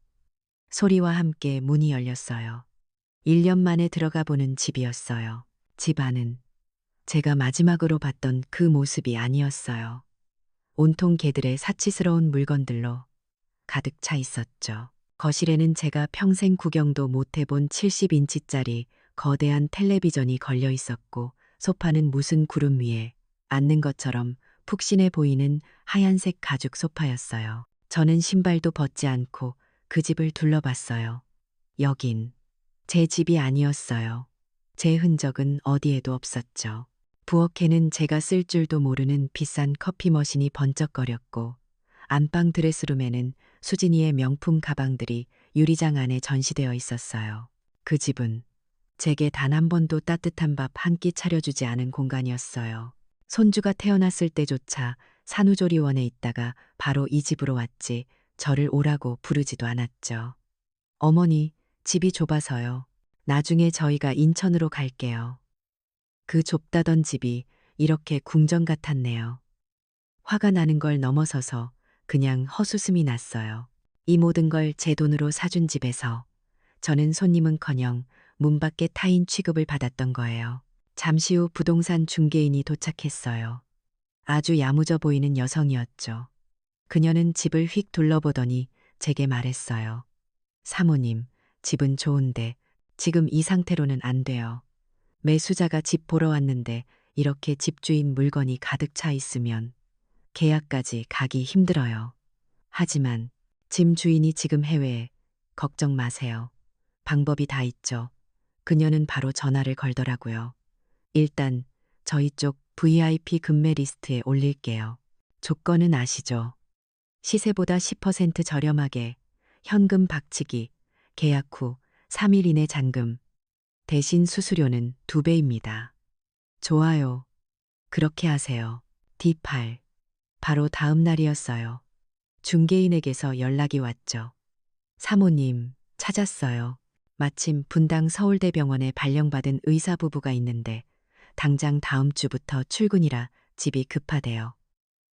소리와 함께 문이 열렸어요. 1년 만에 들어가 보는 집이었어요. 집 안은 제가 마지막으로 봤던 그 모습이 아니었어요. 온통 개들의 사치스러운 물건들로 가득 차 있었죠. 거실에는 제가 평생 구경도 못 해본 70인치짜리 거대한 텔레비전이 걸려 있었고 소파는 무슨 구름 위에 앉는 것처럼 푹신해 보이는 하얀색 가죽 소파였어요. 저는 신발도 벗지 않고 그 집을 둘러봤어요. 여긴 제 집이 아니었어요. 제 흔적은 어디에도 없었죠. 부엌에는 제가 쓸 줄도 모르는 비싼 커피 머신이 번쩍거렸고 안방 드레스룸에는 수진이의 명품 가방들이 유리장 안에 전시되어 있었어요. 그 집은 제게 단 한 번도 따뜻한 밥 한 끼 차려주지 않은 공간이었어요. 손주가 태어났을 때조차 산후조리원에 있다가 바로 이 집으로 왔지 저를 오라고 부르지도 않았죠. 어머니, 집이 좁아서요. 나중에 저희가 인천으로 갈게요. 그 좁다던 집이 이렇게 궁전 같았네요. 화가 나는 걸 넘어서서 그냥 헛웃음이 났어요. 이 모든 걸 제 돈으로 사준 집에서 저는 손님은커녕 문 밖에 타인 취급을 받았던 거예요. 잠시 후 부동산 중개인이 도착했어요. 아주 야무져 보이는 여성이었죠. 그녀는 집을 휙 둘러보더니 제게 말했어요. 사모님, 집은 좋은데 지금 이 상태로는 안 돼요. 매수자가 집 보러 왔는데 이렇게 집주인 물건이 가득 차 있으면 계약까지 가기 힘들어요. 하지만 짐 주인이 지금 해외에 걱정 마세요. 방법이 다 있죠. 그녀는 바로 전화를 걸더라고요. 일단 저희 쪽 VIP 금매 리스트에 올릴게요. 조건은 아시죠? 시세보다 10% 저렴하게 현금 박치기, 계약 후 3일 이내 잔금, 대신 수수료는 2배입니다. 좋아요. 그렇게 하세요. D8. 바로 다음 날이었어요. 중개인에게서 연락이 왔죠. 사모님, 찾았어요. 마침 분당 서울대병원에 발령받은 의사 부부가 있는데 당장 다음 주부터 출근이라 집이 급하대요.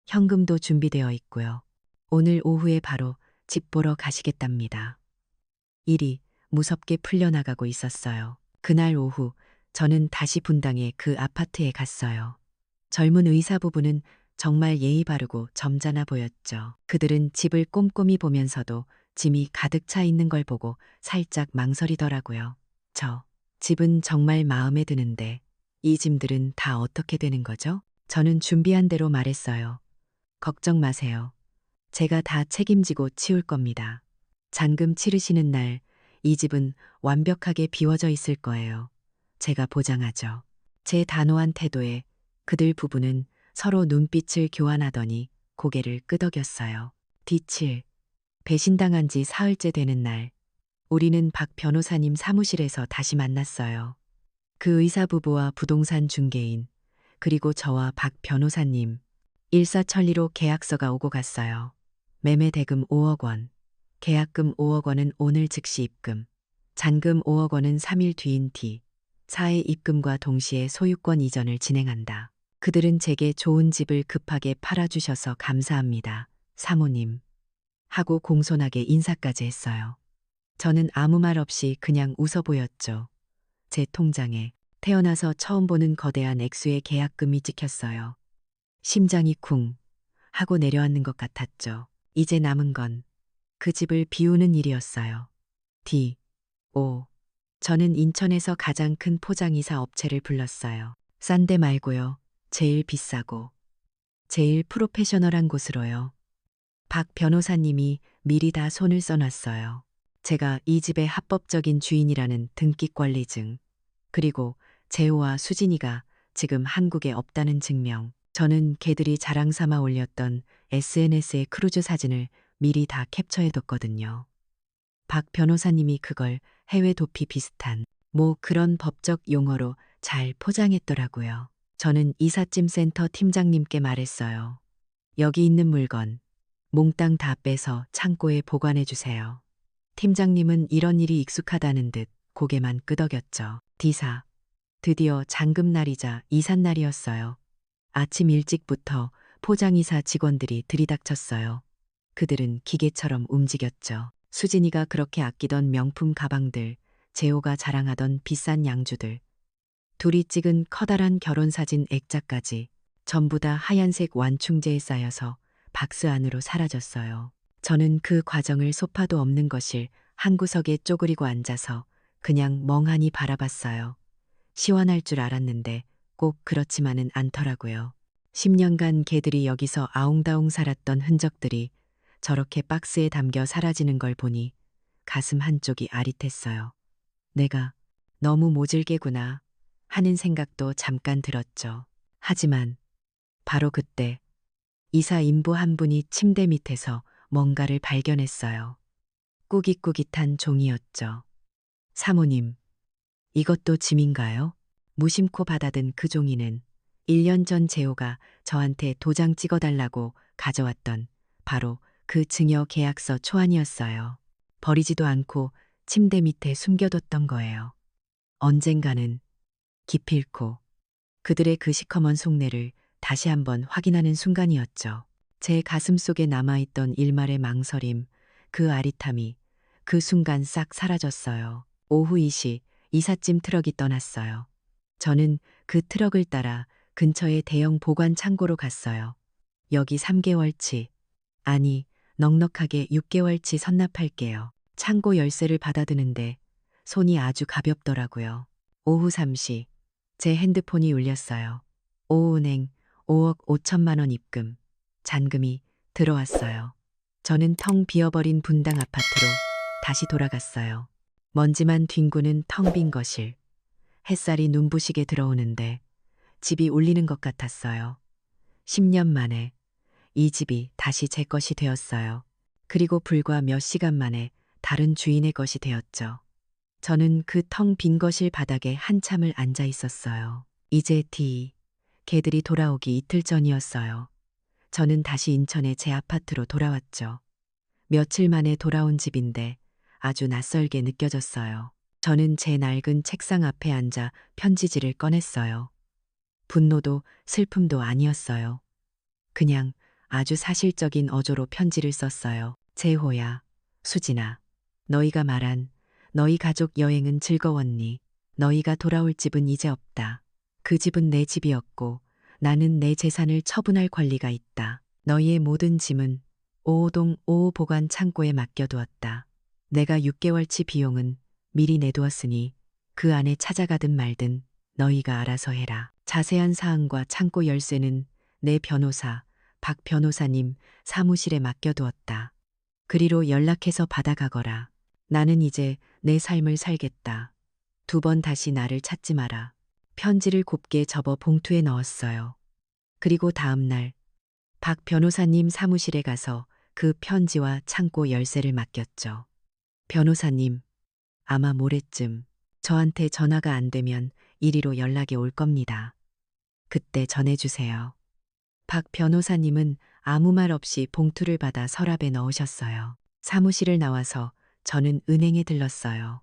현금도 준비되어 있고요. 오늘 오후에 바로 집 보러 가시겠답니다. 일이 무섭게 풀려나가고 있었어요. 그날 오후 저는 다시 분당의 그 아파트에 갔어요. 젊은 의사 부부는 정말 예의 바르고 점잖아 보였죠. 그들은 집을 꼼꼼히 보면서도 짐이 가득 차 있는 걸 보고 살짝 망설이더라고요. 저 집은 정말 마음에 드는데 이 짐들은 다 어떻게 되는 거죠? 저는 준비한 대로 말했어요. 걱정 마세요. 제가 다 책임지고 치울 겁니다. 잔금 치르시는 날 이 집은 완벽하게 비워져 있을 거예요. 제가 보장하죠. 제 단호한 태도에 그들 부부는 서로 눈빛을 교환하더니 고개를 끄덕였어요. D7. 배신당한 지 사흘째 되는 날, 우리는 박 변호사님 사무실에서 다시 만났어요. 그 의사 부부와 부동산 중개인, 그리고 저와 박 변호사님, 일사천리로 계약서가 오고 갔어요. 매매 대금 5억 원, 계약금 5억 원은 오늘 즉시 입금, 잔금 5억 원은 3일 뒤인 뒤, 4회 입금과 동시에 소유권 이전을 진행한다. 그들은 제게 좋은 집을 급하게 팔아주셔서 감사합니다. 사모님. 하고 공손하게 인사까지 했어요. 저는 아무 말 없이 그냥 웃어 보였죠. 제 통장에 태어나서 처음 보는 거대한 액수의 계약금이 찍혔어요. 심장이 쿵 하고 내려앉는 것 같았죠. 이제 남은 건 그 집을 비우는 일이었어요. D. O. 저는 인천에서 가장 큰 포장이사 업체를 불렀어요. 싼 데 말고요. 제일 비싸고 제일 프로페셔널한 곳으로요. 박 변호사님이 미리 다 손을 써놨어요. 제가 이 집의 합법적인 주인이라는 등기권리증, 그리고 재호와 수진이가 지금 한국에 없다는 증명. 저는 걔들이 자랑 삼아 올렸던 SNS의 크루즈 사진을 미리 다 캡처해뒀거든요. 박 변호사님이 그걸 해외 도피 비슷한 뭐 그런 법적 용어로 잘 포장했더라고요. 저는 이삿짐 센터 팀장님께 말했어요. 여기 있는 물건 몽땅 다 빼서 창고에 보관해 주세요. 팀장님은 이런 일이 익숙하다는 듯 고개만 끄덕였죠. D사. 드디어 잔금날이자 이삿날이었어요. 아침 일찍부터 포장이사 직원들이 들이닥쳤어요. 그들은 기계처럼 움직였죠. 수진이가 그렇게 아끼던 명품 가방들, 재호가 자랑하던 비싼 양주들, 둘이 찍은 커다란 결혼사진 액자까지 전부 다 하얀색 완충제에 쌓여서 박스 안으로 사라졌어요. 저는 그 과정을 소파도 없는 거실 한 구석에 쪼그리고 앉아서 그냥 멍하니 바라봤어요. 시원할 줄 알았는데 꼭 그렇지만은 않더라고요. 10년간 개들이 여기서 아웅다웅 살았던 흔적들이 저렇게 박스에 담겨 사라지는 걸 보니 가슴 한쪽이 아릿했어요. 내가 너무 모질게구나 하는 생각도 잠깐 들었죠. 하지만 바로 그때 이사 인부 한 분이 침대 밑에서 뭔가를 발견했어요. 꾸깃꾸깃한 종이였죠. 사모님, 이것도 짐인가요? 무심코 받아든 그 종이는 1년 전 재호가 저한테 도장 찍어달라고 가져왔던 바로 그 증여 계약서 초안이었어요. 버리지도 않고 침대 밑에 숨겨뒀던 거예요. 언젠가는 기필코 그들의 그 시커먼 속내를 다시 한번 확인하는 순간이었죠. 제 가슴 속에 남아있던 일말의 망설임, 그 아릿함이 그 순간 싹 사라졌어요. 오후 2시 이삿짐 트럭이 떠났어요. 저는 그 트럭을 따라 근처의 대형 보관 창고로 갔어요. 여기 3개월치, 아니 넉넉하게 6개월치 선납할게요. 창고 열쇠를 받아드는데 손이 아주 가볍더라고요. 오후 3시 제 핸드폰이 울렸어요. 오은행 5억 5천만 원 입금, 잔금이 들어왔어요. 저는 텅 비어버린 분당 아파트로 다시 돌아갔어요. 먼지만 뒹구는 텅 빈 거실. 햇살이 눈부시게 들어오는데 집이 울리는 것 같았어요. 10년 만에 이 집이 다시 제 것이 되었어요. 그리고 불과 몇 시간 만에 다른 주인의 것이 되었죠. 저는 그 텅 빈 거실 바닥에 한참을 앉아 있었어요. 이제 개들이 돌아오기 이틀 전이었어요. 저는 다시 인천의 제 아파트로 돌아왔죠. 며칠 만에 돌아온 집인데 아주 낯설게 느껴졌어요. 저는 제 낡은 책상 앞에 앉아 편지지를 꺼냈어요. 분노도 슬픔도 아니었어요. 그냥 아주 사실적인 어조로 편지를 썼어요. 재호야, 수진아, 너희가 말한 너희 가족 여행은 즐거웠니? 너희가 돌아올 집은 이제 없다. 그 집은 내 집이었고 나는 내 재산을 처분할 권리가 있다. 너희의 모든 짐은 5호동 5호 보관 창고에 맡겨두었다. 내가 6개월치 비용은 미리 내두었으니 그 안에 찾아가든 말든 너희가 알아서 해라. 자세한 사항과 창고 열쇠는 내 변호사, 박 변호사님 사무실에 맡겨두었다. 그리로 연락해서 받아가거라. 나는 이제 내 삶을 살겠다. 2번 다시 나를 찾지 마라. 편지를 곱게 접어 봉투에 넣었어요. 그리고 다음 날 박 변호사님 사무실에 가서 그 편지와 창고 열쇠를 맡겼죠. 변호사님, 아마 모레쯤 저한테 전화가 안 되면 이리로 연락이 올 겁니다. 그때 전해주세요. 박 변호사님은 아무 말 없이 봉투를 받아 서랍에 넣으셨어요. 사무실을 나와서 저는 은행에 들렀어요.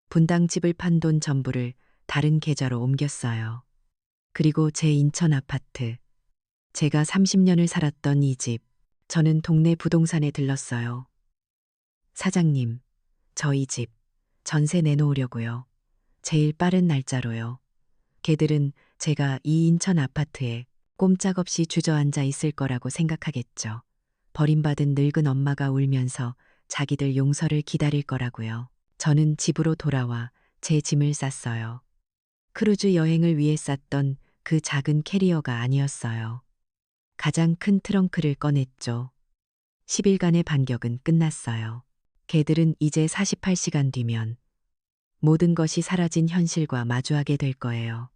분당집을 판 돈 전부를 다른 계좌로 옮겼어요. 그리고 제 인천 아파트, 제가 30년을 살았던 이 집, 저는 동네 부동산에 들렀어요. 사장님, 저 이 집 전세 내놓으려고요. 제일 빠른 날짜로요. 걔들은 제가 이 인천 아파트에 꼼짝없이 주저앉아 있을 거라고 생각하겠죠. 버림받은 늙은 엄마가 울면서 자기들 용서를 기다릴 거라고요. 저는 집으로 돌아와 제 짐을 쌌어요. 크루즈 여행을 위해 쌌던 그 작은 캐리어가 아니었어요. 가장 큰 트렁크를 꺼냈죠. 10일간의 반격은 끝났어요. 걔들은 이제 48시간 뒤면 모든 것이 사라진 현실과 마주하게 될 거예요.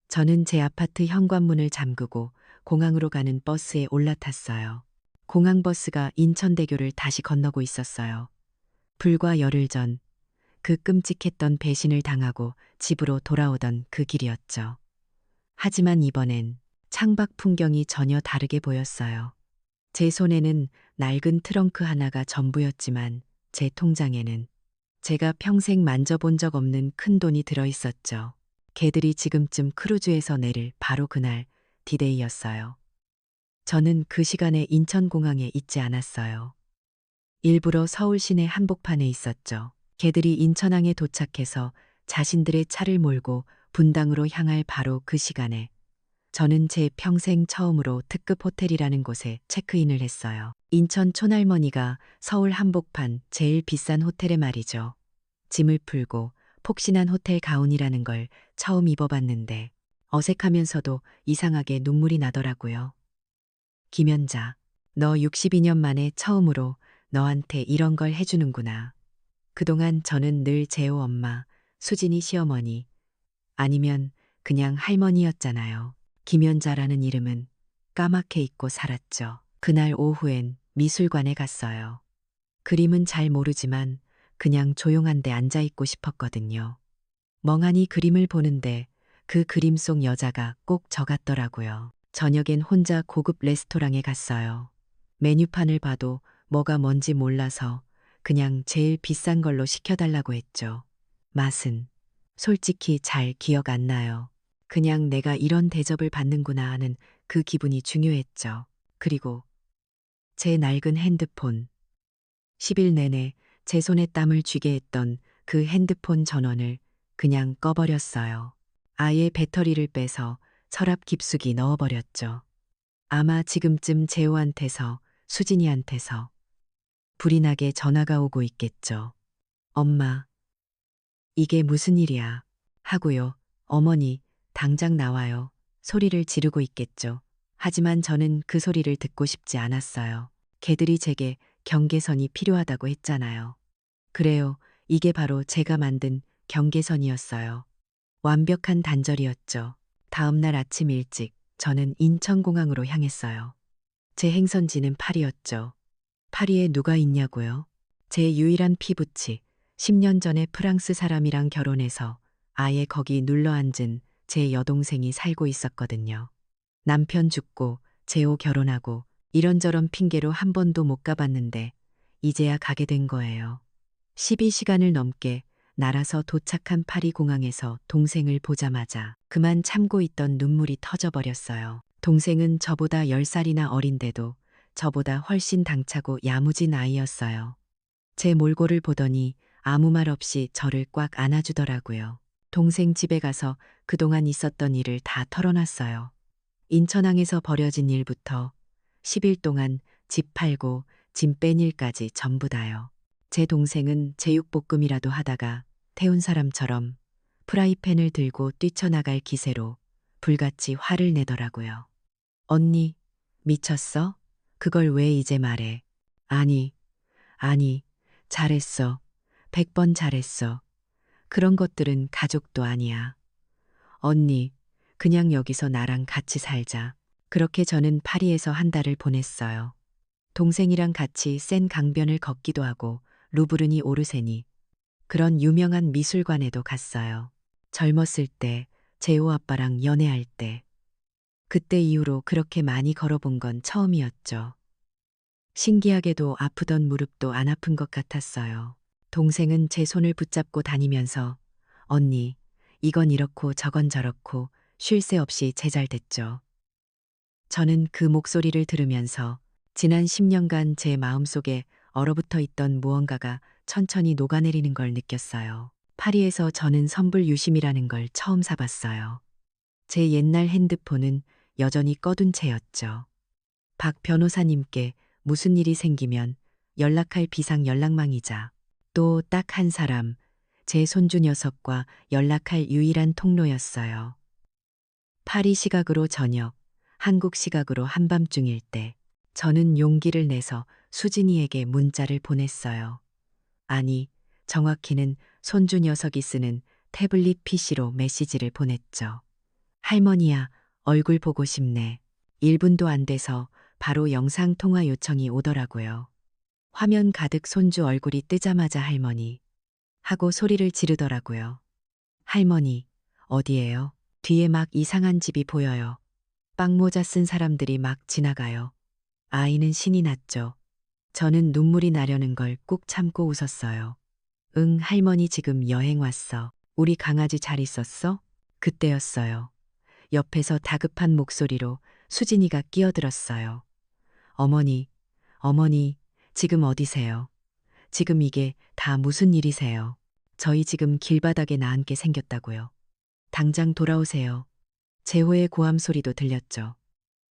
저는 제 아파트 현관문을 잠그고 공항으로 가는 버스에 올라탔어요. 공항버스가 인천대교를 다시 건너고 있었어요. 불과 열흘 전 그 끔찍했던 배신을 당하고 집으로 돌아오던 그 길이었죠. 하지만 이번엔 창밖 풍경이 전혀 다르게 보였어요. 제 손에는 낡은 트렁크 하나가 전부였지만 제 통장에는 제가 평생 만져본 적 없는 큰 돈이 들어 있었죠. 걔들이 지금쯤 크루즈에서 내릴 바로 그날 디데이였어요. 저는 그 시간에 인천공항에 있지 않았어요. 일부러 서울 시내 한복판에 있었죠. 걔들이 인천항에 도착해서 자신들의 차를 몰고 분당으로 향할 바로 그 시간에 저는 제 평생 처음으로 특급 호텔이라는 곳에 체크인을 했어요. 인천 촌할머니가 서울 한복판 제일 비싼 호텔에 말이죠. 짐을 풀고 폭신한 호텔 가운이라는 걸 처음 입어봤는데 어색하면서도 이상하게 눈물이 나더라고요. 김연자, 너 62년 만에 처음으로 너한테 이런 걸 해주는구나. 그동안 저는 늘 재호 엄마, 수진이 시어머니, 아니면 그냥 할머니였잖아요. 김연자라는 이름은 까맣게 잊고 살았죠. 그날 오후엔 미술관에 갔어요. 그림은 잘 모르지만 그냥 조용한 데 앉아있고 싶었거든요. 멍하니 그림을 보는데 그 그림 속 여자가 꼭 저 같더라고요. 저녁엔 혼자 고급 레스토랑에 갔어요. 메뉴판을 봐도 뭐가 뭔지 몰라서 그냥 제일 비싼 걸로 시켜달라고 했죠. 맛은 솔직히 잘 기억 안 나요. 그냥 내가 이런 대접을 받는구나 하는 그 기분이 중요했죠. 그리고 제 낡은 핸드폰. 10일 내내 제 손에 땀을 쥐게 했던 그 핸드폰 전원을 그냥 꺼버렸어요. 아예 배터리를 빼서 서랍 깊숙이 넣어버렸죠. 아마 지금쯤 재호한테서, 수진이한테서 불이 나게 전화가 오고 있겠죠. 엄마, 이게 무슨 일이야? 하고요. 어머니, 당장 나와요. 소리를 지르고 있겠죠. 하지만 저는 그 소리를 듣고 싶지 않았어요. 개들이 제게 경계선이 필요하다고 했잖아요. 그래요. 이게 바로 제가 만든 경계선이었어요. 완벽한 단절이었죠. 다음 날 아침 일찍 저는 인천공항으로 향했어요. 제 행선지는 파리였죠. 파리에 누가 있냐고요? 제 유일한 피부치, 10년 전에 프랑스 사람이랑 결혼해서 아예 거기 눌러앉은 제 여동생이 살고 있었거든요. 남편 죽고 재호 결혼하고 이런저런 핑계로 한 번도 못 가봤는데 이제야 가게 된 거예요. 12시간을 넘게 날아서 도착한 파리 공항에서 동생을 보자마자 그만 참고 있던 눈물이 터져버렸어요. 동생은 저보다 10살이나 어린데도 저보다 훨씬 당차고 야무진 아이였어요. 제 몰골을 보더니 아무 말 없이 저를 꽉 안아주더라고요. 동생 집에 가서 그동안 있었던 일을 다 털어놨어요. 인천항에서 벌어진 일부터 10일 동안 집 팔고 짐 뺀 일까지 전부 다요. 제 동생은 제육볶음이라도 하다가 태운 사람처럼 프라이팬을 들고 뛰쳐나갈 기세로 불같이 화를 내더라고요. 언니, 미쳤어? 그걸 왜 이제 말해? 아니, 아니, 잘했어. 100번 잘했어. 그런 것들은 가족도 아니야. 언니, 그냥 여기서 나랑 같이 살자. 그렇게 저는 파리에서 한 달을 보냈어요. 동생이랑 같이 센 강변을 걷기도 하고 루브르니 오르세니 그런 유명한 미술관에도 갔어요. 젊었을 때, 재호 아빠랑 연애할 때. 그때 이후로 그렇게 많이 걸어본 건 처음이었죠. 신기하게도 아프던 무릎도 안 아픈 것 같았어요. 동생은 제 손을 붙잡고 다니면서 언니, 이건 이렇고 저건 저렇고 쉴 새 없이 제잘됐죠. 저는 그 목소리를 들으면서 지난 10년간 제 마음속에 얼어붙어 있던 무언가가 천천히 녹아내리는 걸 느꼈어요. 파리에서 저는 선불 유심이라는 걸 처음 사봤어요. 제 옛날 핸드폰은 여전히 꺼둔 채였죠. 박 변호사님께 무슨 일이 생기면 연락할 비상 연락망이자 또 딱 한 사람, 제 손주 녀석과 연락할 유일한 통로였어요. 파리 시각으로 저녁, 한국 시각으로 한밤중일 때 저는 용기를 내서 수진이에게 문자를 보냈어요. 아니, 정확히는 손주 녀석이 쓰는 태블릿 PC로 메시지를 보냈죠. 할머니야, 얼굴 보고 싶네. 1분도 안 돼서 바로 영상통화 요청이 오더라고요. 화면 가득 손주 얼굴이 뜨자마자 할머니 하고 소리를 지르더라고요. 할머니, 어디에요? 뒤에 막 이상한 집이 보여요. 빵모자 쓴 사람들이 막 지나가요. 아이는 신이 났죠. 저는 눈물이 나려는 걸 꾹 참고 웃었어요. 응, 할머니 지금 여행 왔어. 우리 강아지 잘 있었어? 그때였어요. 옆에서 다급한 목소리로 수진이가 끼어들었어요. 어머니, 어머니, 지금 어디세요? 지금 이게 다 무슨 일이세요? 저희 지금 길바닥에 나앉게 생겼다고요. 당장 돌아오세요. 재호의 고함 소리도 들렸죠.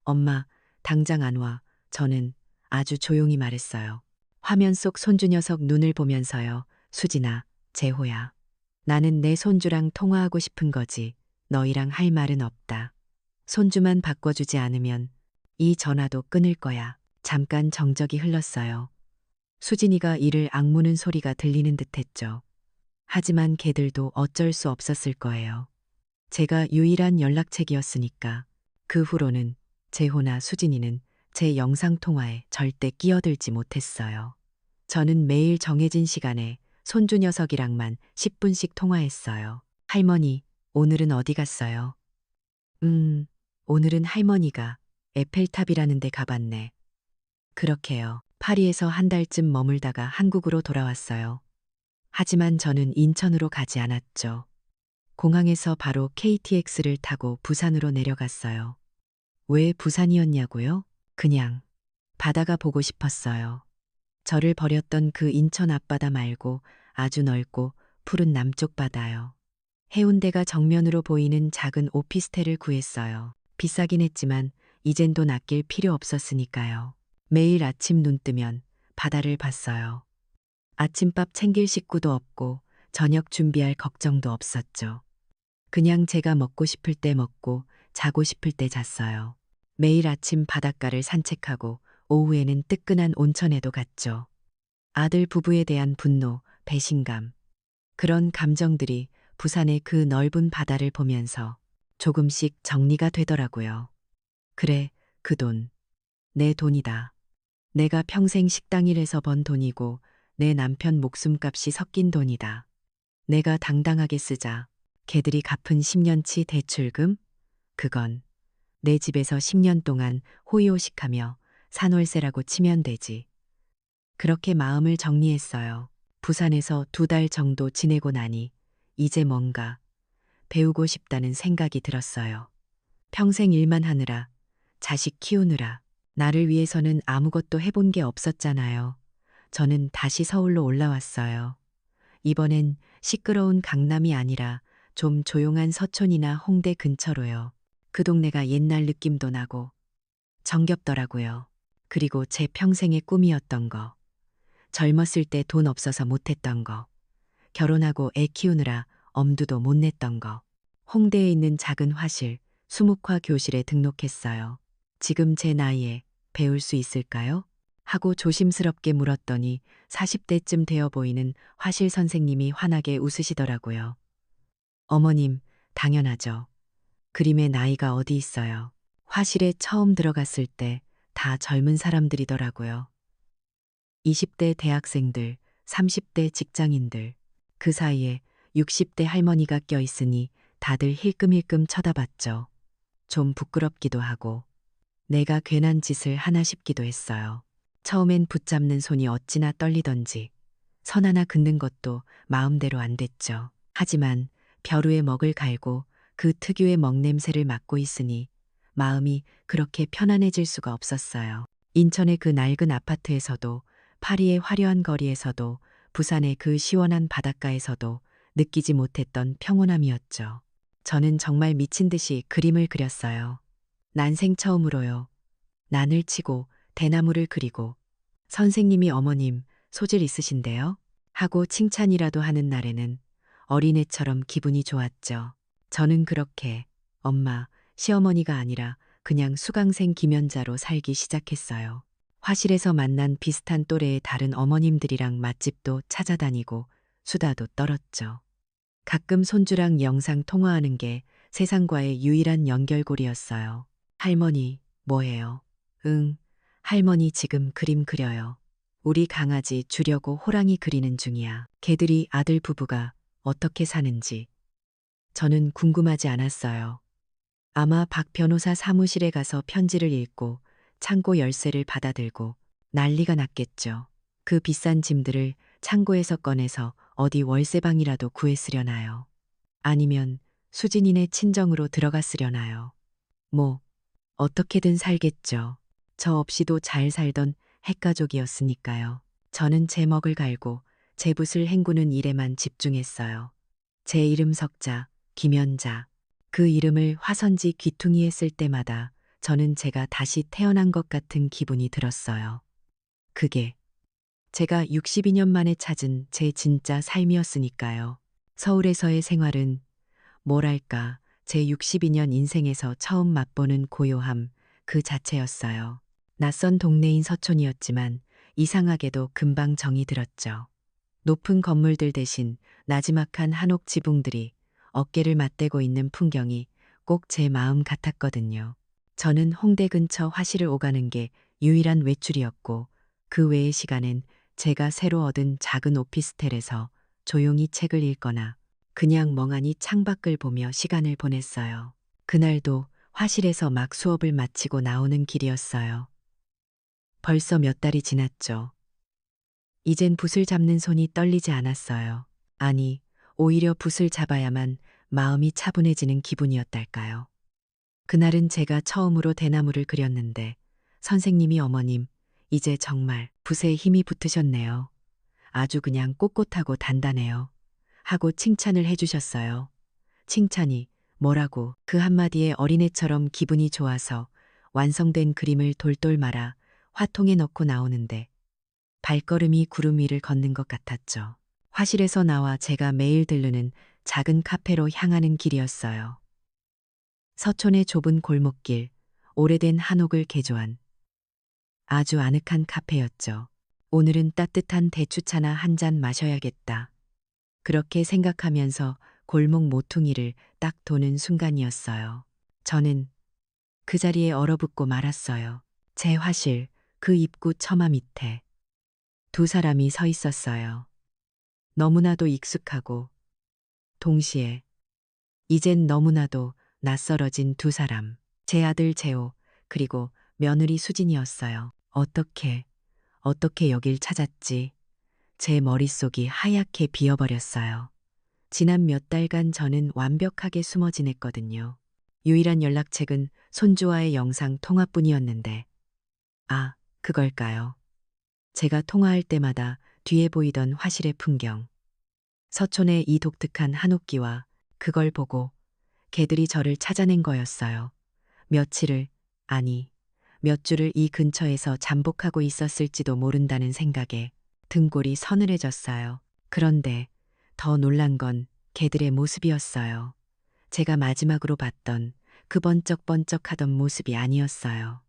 엄마, 당장 안 와. 저는 아주 조용히 말했어요. 화면 속 손주 녀석 눈을 보면서요. 수진아, 재호야. 나는 내 손주랑 통화하고 싶은 거지. 너희랑 할 말은 없다. 손주만 바꿔주지 않으면 이 전화도 끊을 거야. 잠깐 정적이 흘렀어요. 수진이가 이를 악무는 소리가 들리는 듯 했죠. 하지만 걔들도 어쩔 수 없었을 거예요. 제가 유일한 연락책이었으니까. 그 후로는 재호나 수진이는 제 영상통화에 절대 끼어들지 못했어요. 저는 매일 정해진 시간에 손주 녀석이랑만 10분씩 통화했어요. 할머니, 오늘은 어디 갔어요? 오늘은 할머니가 에펠탑이라는 데 가봤네. 그렇게요. 파리에서 한 달쯤 머물다가 한국으로 돌아왔어요. 하지만 저는 인천으로 가지 않았죠. 공항에서 바로 KTX를 타고 부산으로 내려갔어요. 왜 부산이었냐고요? 그냥 바다가 보고 싶었어요. 저를 버렸던 그 인천 앞바다 말고 아주 넓고 푸른 남쪽 바다요. 해운대가 정면으로 보이는 작은 오피스텔을 구했어요. 비싸긴 했지만 이젠 돈 아낄 필요 없었으니까요. 매일 아침 눈 뜨면 바다를 봤어요. 아침밥 챙길 식구도 없고 저녁 준비할 걱정도 없었죠. 그냥 제가 먹고 싶을 때 먹고 자고 싶을 때 잤어요. 매일 아침 바닷가를 산책하고 오후에는 뜨끈한 온천에도 갔죠. 아들 부부에 대한 분노, 배신감, 그런 감정들이 부산의 그 넓은 바다를 보면서 조금씩 정리가 되더라고요. 그래, 그 돈. 내 돈이다. 내가 평생 식당 일해서 번 돈이고 내 남편 목숨값이 섞인 돈이다. 내가 당당하게 쓰자. 걔들이 갚은 10년치 대출금? 그건 내 집에서 10년 동안 호의호식하며 산월세라고 치면 되지. 그렇게 마음을 정리했어요. 부산에서 2달 정도 지내고 나니 이제 뭔가 배우고 싶다는 생각이 들었어요. 평생 일만 하느라, 자식 키우느라, 나를 위해서는 아무것도 해본 게 없었잖아요. 저는 다시 서울로 올라왔어요. 이번엔 시끄러운 강남이 아니라 좀 조용한 서촌이나 홍대 근처로요. 그 동네가 옛날 느낌도 나고 정겹더라고요. 그리고 제 평생의 꿈이었던 거. 젊었을 때 돈 없어서 못했던 거. 결혼하고 애 키우느라 엄두도 못 냈던 거. 홍대에 있는 작은 화실, 수묵화 교실에 등록했어요. 지금 제 나이에 배울 수 있을까요? 하고 조심스럽게 물었더니 40대쯤 되어 보이는 화실 선생님이 환하게 웃으시더라고요. 어머님, 당연하죠. 그림의 나이가 어디 있어요. 화실에 처음 들어갔을 때 다 젊은 사람들이더라고요. 20대 대학생들, 30대 직장인들, 그 사이에 60대 할머니가 껴있으니 다들 힐끔힐끔 쳐다봤죠. 좀 부끄럽기도 하고 내가 괜한 짓을 하나 싶기도 했어요. 처음엔 붙잡는 손이 어찌나 떨리던지 선 하나 긋는 것도 마음대로 안 됐죠. 하지만 벼루에 먹을 갈고 그 특유의 먹냄새를 맡고 있으니 마음이 그렇게 편안해질 수가 없었어요. 인천의 그 낡은 아파트에서도 파리의 화려한 거리에서도 부산의 그 시원한 바닷가에서도 느끼지 못했던 평온함이었죠. 저는 정말 미친 듯이 그림을 그렸어요. 난생 처음으로요. 난을 치고 대나무를 그리고 선생님이 어머님 소질 있으신데요? 하고 칭찬이라도 하는 날에는 어린애처럼 기분이 좋았죠. 저는 그렇게 엄마, 시어머니가 아니라 그냥 수강생 김연자로 살기 시작했어요. 화실에서 만난 비슷한 또래의 다른 어머님들이랑 맛집도 찾아다니고 수다도 떨었죠. 가끔 손주랑 영상 통화하는 게 세상과의 유일한 연결고리였어요. 할머니, 뭐해요? 응, 할머니 지금 그림 그려요. 우리 강아지 주려고 호랑이 그리는 중이야. 걔들이 아들 부부가 어떻게 사는지 저는 궁금하지 않았어요. 아마 박 변호사 사무실에 가서 편지를 읽고 창고 열쇠를 받아들고 난리가 났겠죠. 그 비싼 짐들을 창고에서 꺼내서 어디 월세방이라도 구했으려나요? 아니면 수진이네 친정으로 들어갔으려나요? 뭐 어떻게든 살겠죠. 저 없이도 잘 살던 핵가족이었으니까요. 저는 제 먹을 갈고 제 붓을 헹구는 일에만 집중했어요. 제 이름 석자, 김연자. 그 이름을 화선지 귀퉁이에 쓸 때마다 저는 제가 다시 태어난 것 같은 기분이 들었어요. 그게 제가 62년 만에 찾은 제 진짜 삶이었으니까요. 서울에서의 생활은 뭐랄까 제 62년 인생에서 처음 맛보는 고요함 그 자체였어요. 낯선 동네인 서촌이었지만 이상하게도 금방 정이 들었죠. 높은 건물들 대신 나지막한 한옥 지붕들이 어깨를 맞대고 있는 풍경이 꼭 제 마음 같았거든요. 저는 홍대 근처 화실을 오가는 게 유일한 외출이었고 그 외의 시간엔 제가 새로 얻은 작은 오피스텔에서 조용히 책을 읽거나 그냥 멍하니 창밖을 보며 시간을 보냈어요. 그날도 화실에서 막 수업을 마치고 나오는 길이었어요. 벌써 몇 달이 지났죠. 이젠 붓을 잡는 손이 떨리지 않았어요. 아니, 오히려 붓을 잡아야만 마음이 차분해지는 기분이었달까요. 그날은 제가 처음으로 대나무를 그렸는데 선생님이 어머님, 이제 정말 붓에 힘이 붙으셨네요. 아주 그냥 꼿꼿하고 단단해요. 하고 칭찬을 해주셨어요. 칭찬이 뭐라고 그 한마디에 어린애처럼 기분이 좋아서 완성된 그림을 돌돌 말아 화통에 넣고 나오는데 발걸음이 구름 위를 걷는 것 같았죠. 화실에서 나와 제가 매일 들르는 작은 카페로 향하는 길이었어요. 서촌의 좁은 골목길, 오래된 한옥을 개조한 아주 아늑한 카페였죠. 오늘은 따뜻한 대추차나 한 잔 마셔야겠다. 그렇게 생각하면서 골목 모퉁이를 딱 도는 순간이었어요. 저는 그 자리에 얼어붙고 말았어요. 제 화실, 그 입구 처마 밑에 두 사람이 서 있었어요. 너무나도 익숙하고 동시에 이젠 너무나도 낯설어진 두 사람. 제 아들 재호, 그리고 며느리 수진이었어요. 어떻게 여길 찾았지? 제 머릿속이 하얗게 비어버렸어요. 지난 몇 달간 저는 완벽하게 숨어 지냈거든요. 유일한 연락책은 손주와의 영상 통화뿐이었는데, 아, 그걸까요? 제가 통화할 때마다 뒤에 보이던 화실의 풍경, 서촌의 이 독특한 한옥기와 그걸 보고 개들이 저를 찾아낸 거였어요. 며칠을, 아니, 몇 주를 이 근처에서 잠복하고 있었을지도 모른다는 생각에 등골이 서늘해졌어요. 그런데 더 놀란 건 개들의 모습이었어요. 제가 마지막으로 봤던 그 번쩍번쩍하던 모습이 아니었어요.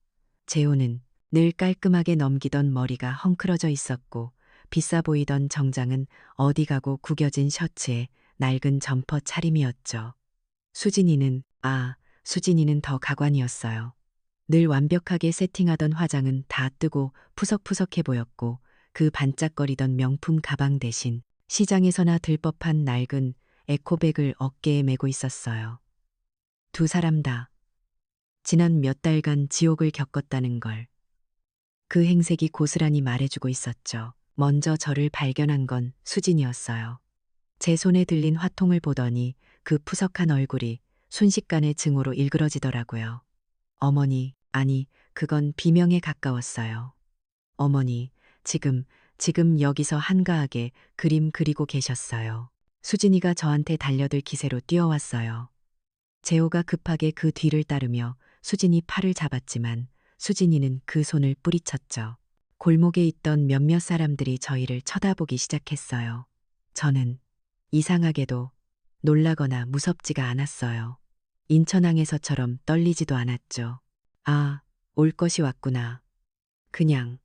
재호는 늘 깔끔하게 넘기던 머리가 헝클어져 있었고 비싸 보이던 정장은 어디 가고 구겨진 셔츠에 낡은 점퍼 차림이었죠. 수진이는 더 가관이었어요. 늘 완벽하게 세팅하던 화장은 다 뜨고 푸석푸석해 보였고 그 반짝거리던 명품 가방 대신 시장에서나 들 법한 낡은 에코백을 어깨에 메고 있었어요. 두 사람 다 지난 몇 달간 지옥을 겪었다는 걸 그 행색이 고스란히 말해주고 있었죠. 먼저 저를 발견한 건 수진이었어요. 제 손에 들린 화통을 보더니 그 푸석한 얼굴이 순식간에 증오로 일그러지더라고요. 어머니, 아니, 그건 비명에 가까웠어요. 어머니, 지금 여기서 한가하게 그림 그리고 계셨어요. 수진이가 저한테 달려들 기세로 뛰어왔어요. 재호가 급하게 그 뒤를 따르며 수진이 팔을 잡았지만 수진이는 그 손을 뿌리쳤죠. 골목에 있던 몇몇 사람들이 저희를 쳐다보기 시작했어요. 저는 이상하게도 놀라거나 무섭지가 않았어요. 인천항에서처럼 떨리지도 않았죠. 아, 올 것이 왔구나. 그냥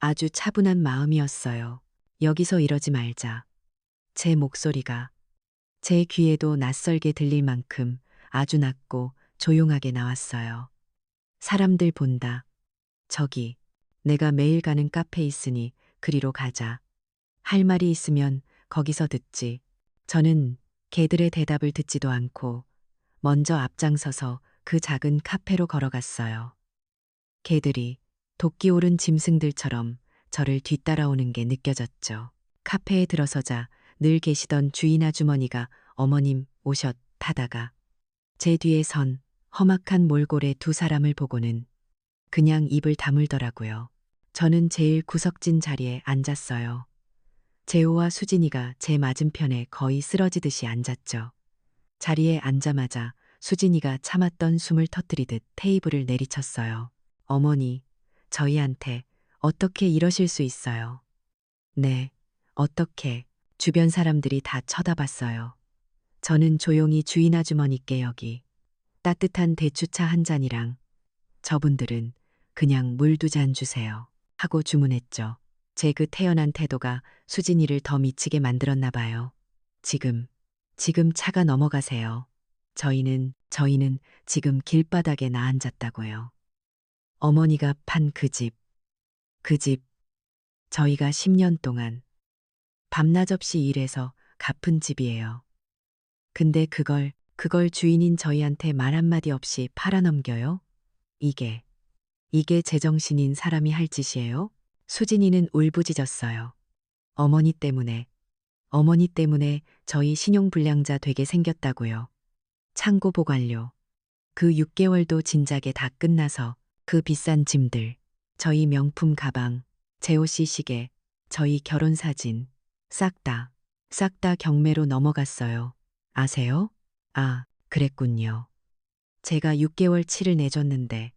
아주 차분한 마음이었어요. 여기서 이러지 말자. 제 목소리가 제 귀에도 낯설게 들릴 만큼 아주 낮고 조용하게 나왔어요. 사람들 본다. 저기, 내가 매일 가는 카페 있으니 그리로 가자. 할 말이 있으면 거기서 듣지. 저는 개들의 대답을 듣지도 않고 먼저 앞장서서 그 작은 카페로 걸어갔어요. 개들이 도끼 오른 짐승들처럼 저를 뒤따라오는 게 느껴졌죠. 카페에 들어서자 늘 계시던 주인 아주머니가 어머님 오셨다다가 제 뒤에 선 험악한 몰골의 두 사람을 보고는 그냥 입을 다물더라고요. 저는 제일 구석진 자리에 앉았어요. 재호와 수진이가 제 맞은편에 거의 쓰러지듯이 앉았죠. 자리에 앉자마자 수진이가 참았던 숨을 터뜨리듯 테이블을 내리쳤어요. 어머니, 저희한테 어떻게 이러실 수 있어요? 네, 어떻게? 주변 사람들이 다 쳐다봤어요. 저는 조용히 주인 아주머니께 여기 따뜻한 대추차 한 잔이랑 저분들은 그냥 물 두 잔 주세요. 하고 주문했죠. 제 그 태연한 태도가 수진이를 더 미치게 만들었나 봐요. 지금 차가 넘어가세요. 저희는 지금 길바닥에 나앉았다고요. 어머니가 판 그 집, 저희가 10년 동안 밤낮 없이 일해서 갚은 집이에요. 근데 그걸 주인인 저희한테 말 한마디 없이 팔아넘겨요? 이게 제정신인 사람이 할 짓이에요? 수진이는 울부짖었어요. 어머니 때문에 저희 신용불량자 되게 생겼다고요. 창고 보관료. 그 6개월도 진작에 다 끝나서 그 비싼 짐들, 저희 명품 가방, 재호 씨 시계, 저희 결혼 사진, 싹 다 경매로 넘어갔어요. 아세요? 아, 그랬군요. 제가 6개월 치를 내줬는데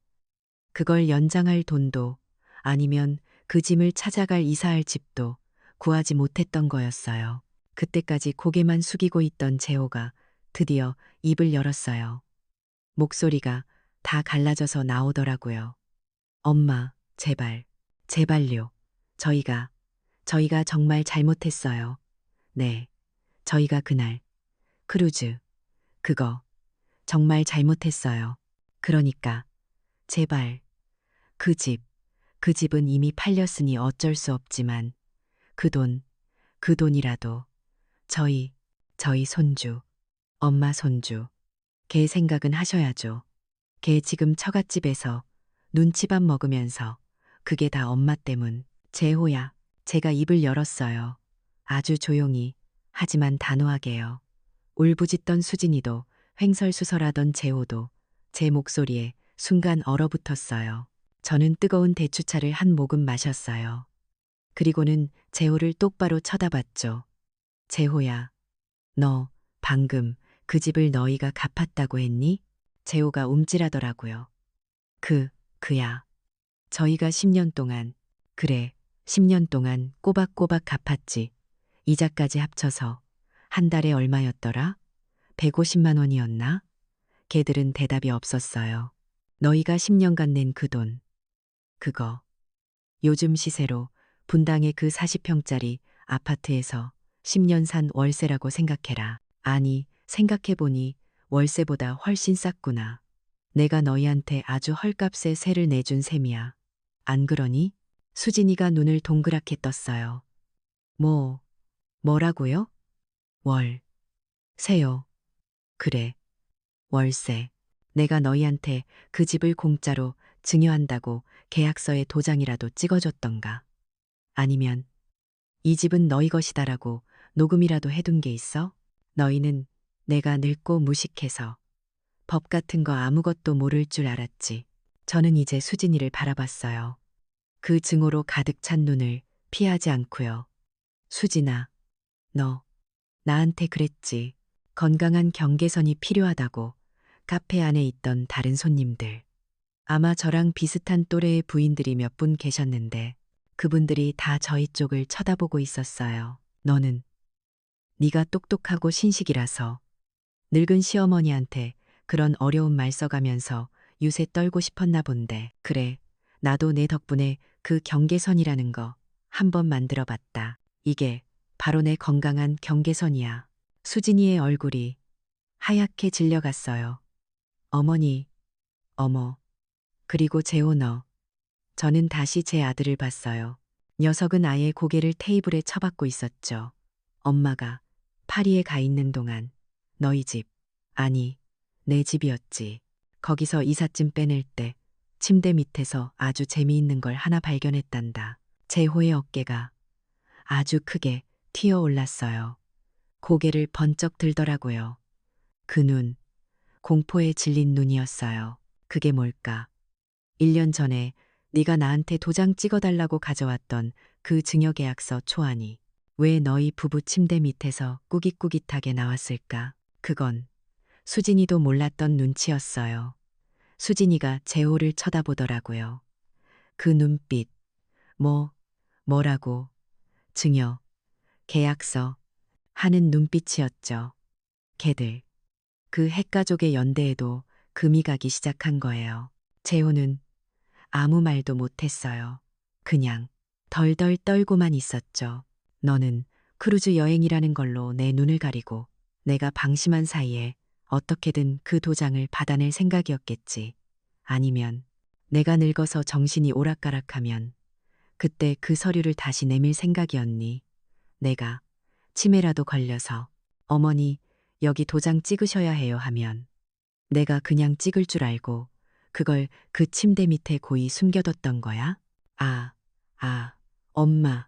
그걸 연장할 돈도 아니면 그 짐을 찾아갈 이사할 집도 구하지 못했던 거였어요. 그때까지 고개만 숙이고 있던 재호가 드디어 입을 열었어요. 목소리가 다 갈라져서 나오더라고요. 엄마, 제발, 제발요. 저희가 정말 잘못했어요. 네, 저희가 그날, 크루즈, 그거, 정말 잘못했어요. 그러니까, 제발, 그 집, 그 집은 이미 팔렸으니 어쩔 수 없지만, 그 돈, 그 돈이라도, 저희, 저희 손주, 엄마 손주, 걔 생각은 하셔야죠. 걔 지금 처갓집에서 눈치밥 먹으면서, 그게 다 엄마 때문. 재호야, 제가 입을 열었어요. 아주 조용히, 하지만 단호하게요. 울부짖던 수진이도 횡설수설하던 재호도 제 목소리에 순간 얼어붙었어요. 저는 뜨거운 대추차를 한 모금 마셨어요. 그리고는 재호를 똑바로 쳐다봤죠. 재호야, 너 방금 그 집을 너희가 갚았다고 했니? 재호가 움찔하더라고요. 그야. 저희가 10년 동안, 그래, 10년 동안 꼬박꼬박 갚았지. 이자까지 합쳐서 한 달에 얼마였더라? 150만 원이었나? 걔들은 대답이 없었어요. 너희가 10년간 낸 그 돈. 그거. 요즘 시세로 분당의 그 40평짜리 아파트에서 10년 산 월세라고 생각해라. 아니, 생각해보니 월세보다 훨씬 쌌구나. 내가 너희한테 아주 헐값에 세를 내준 셈이야. 안 그러니? 수진이가 눈을 동그랗게 떴어요. 뭐라고요? 세요. 그래, 월세. 내가 너희한테 그 집을 공짜로 증여한다고 계약서에 도장이라도 찍어줬던가. 아니면 이 집은 너희 것이다라고 녹음이라도 해둔 게 있어? 너희는 내가 늙고 무식해서 법 같은 거 아무것도 모를 줄 알았지. 저는 이제 수진이를 바라봤어요. 그 증오로 가득 찬 눈을 피하지 않고요. 수진아, 너 나한테 그랬지. 건강한 경계선이 필요하다고. 카페 안에 있던 다른 손님들. 아마 저랑 비슷한 또래의 부인들이 몇 분 계셨는데 그분들이 다 저희 쪽을 쳐다보고 있었어요. 네가 똑똑하고 신식이라서 늙은 시어머니한테 그런 어려운 말 써가면서 유세 떨고 싶었나 본데. 그래, 나도 내 덕분에 그 경계선이라는 거 한번 만들어 봤다. 이게 바로 내 건강한 경계선이야. 수진이의 얼굴이 하얗게 질려갔어요. 어머니, 어머, 그리고 재호 너. 저는 다시 제 아들을 봤어요. 녀석은 아예 고개를 테이블에 쳐박고 있었죠. 엄마가 파리에 가 있는 동안 너희 집, 아니, 내 집이었지. 거기서 이삿짐 빼낼 때 침대 밑에서 아주 재미있는 걸 하나 발견했단다. 재호의 어깨가 아주 크게 튀어 올랐어요. 고개를 번쩍 들더라고요. 그 눈, 공포에 질린 눈이었어요. 그게 뭘까? 1년 전에 네가 나한테 도장 찍어달라고 가져왔던 그 증여계약서 초안이 왜 너희 부부 침대 밑에서 꾸깃꾸깃하게 나왔을까? 그건 수진이도 몰랐던 눈치였어요. 수진이가 재호를 쳐다보더라고요. 그 눈빛, 뭐라고, 증여, 계약서 하는 눈빛이었죠. 걔들, 그 핵가족의 연대에도 금이 가기 시작한 거예요. 재호는 아무 말도 못했어요. 그냥 덜덜 떨고만 있었죠. 너는 크루즈 여행이라는 걸로 내 눈을 가리고 내가 방심한 사이에 어떻게든 그 도장을 받아낼 생각이었겠지. 아니면 내가 늙어서 정신이 오락가락하면 그때 그 서류를 다시 내밀 생각이었니? 내가 치매라도 걸려서 어머니 여기 도장 찍으셔야 해요 하면 내가 그냥 찍을 줄 알고 그걸 그 침대 밑에 고이 숨겨뒀던 거야? 엄마,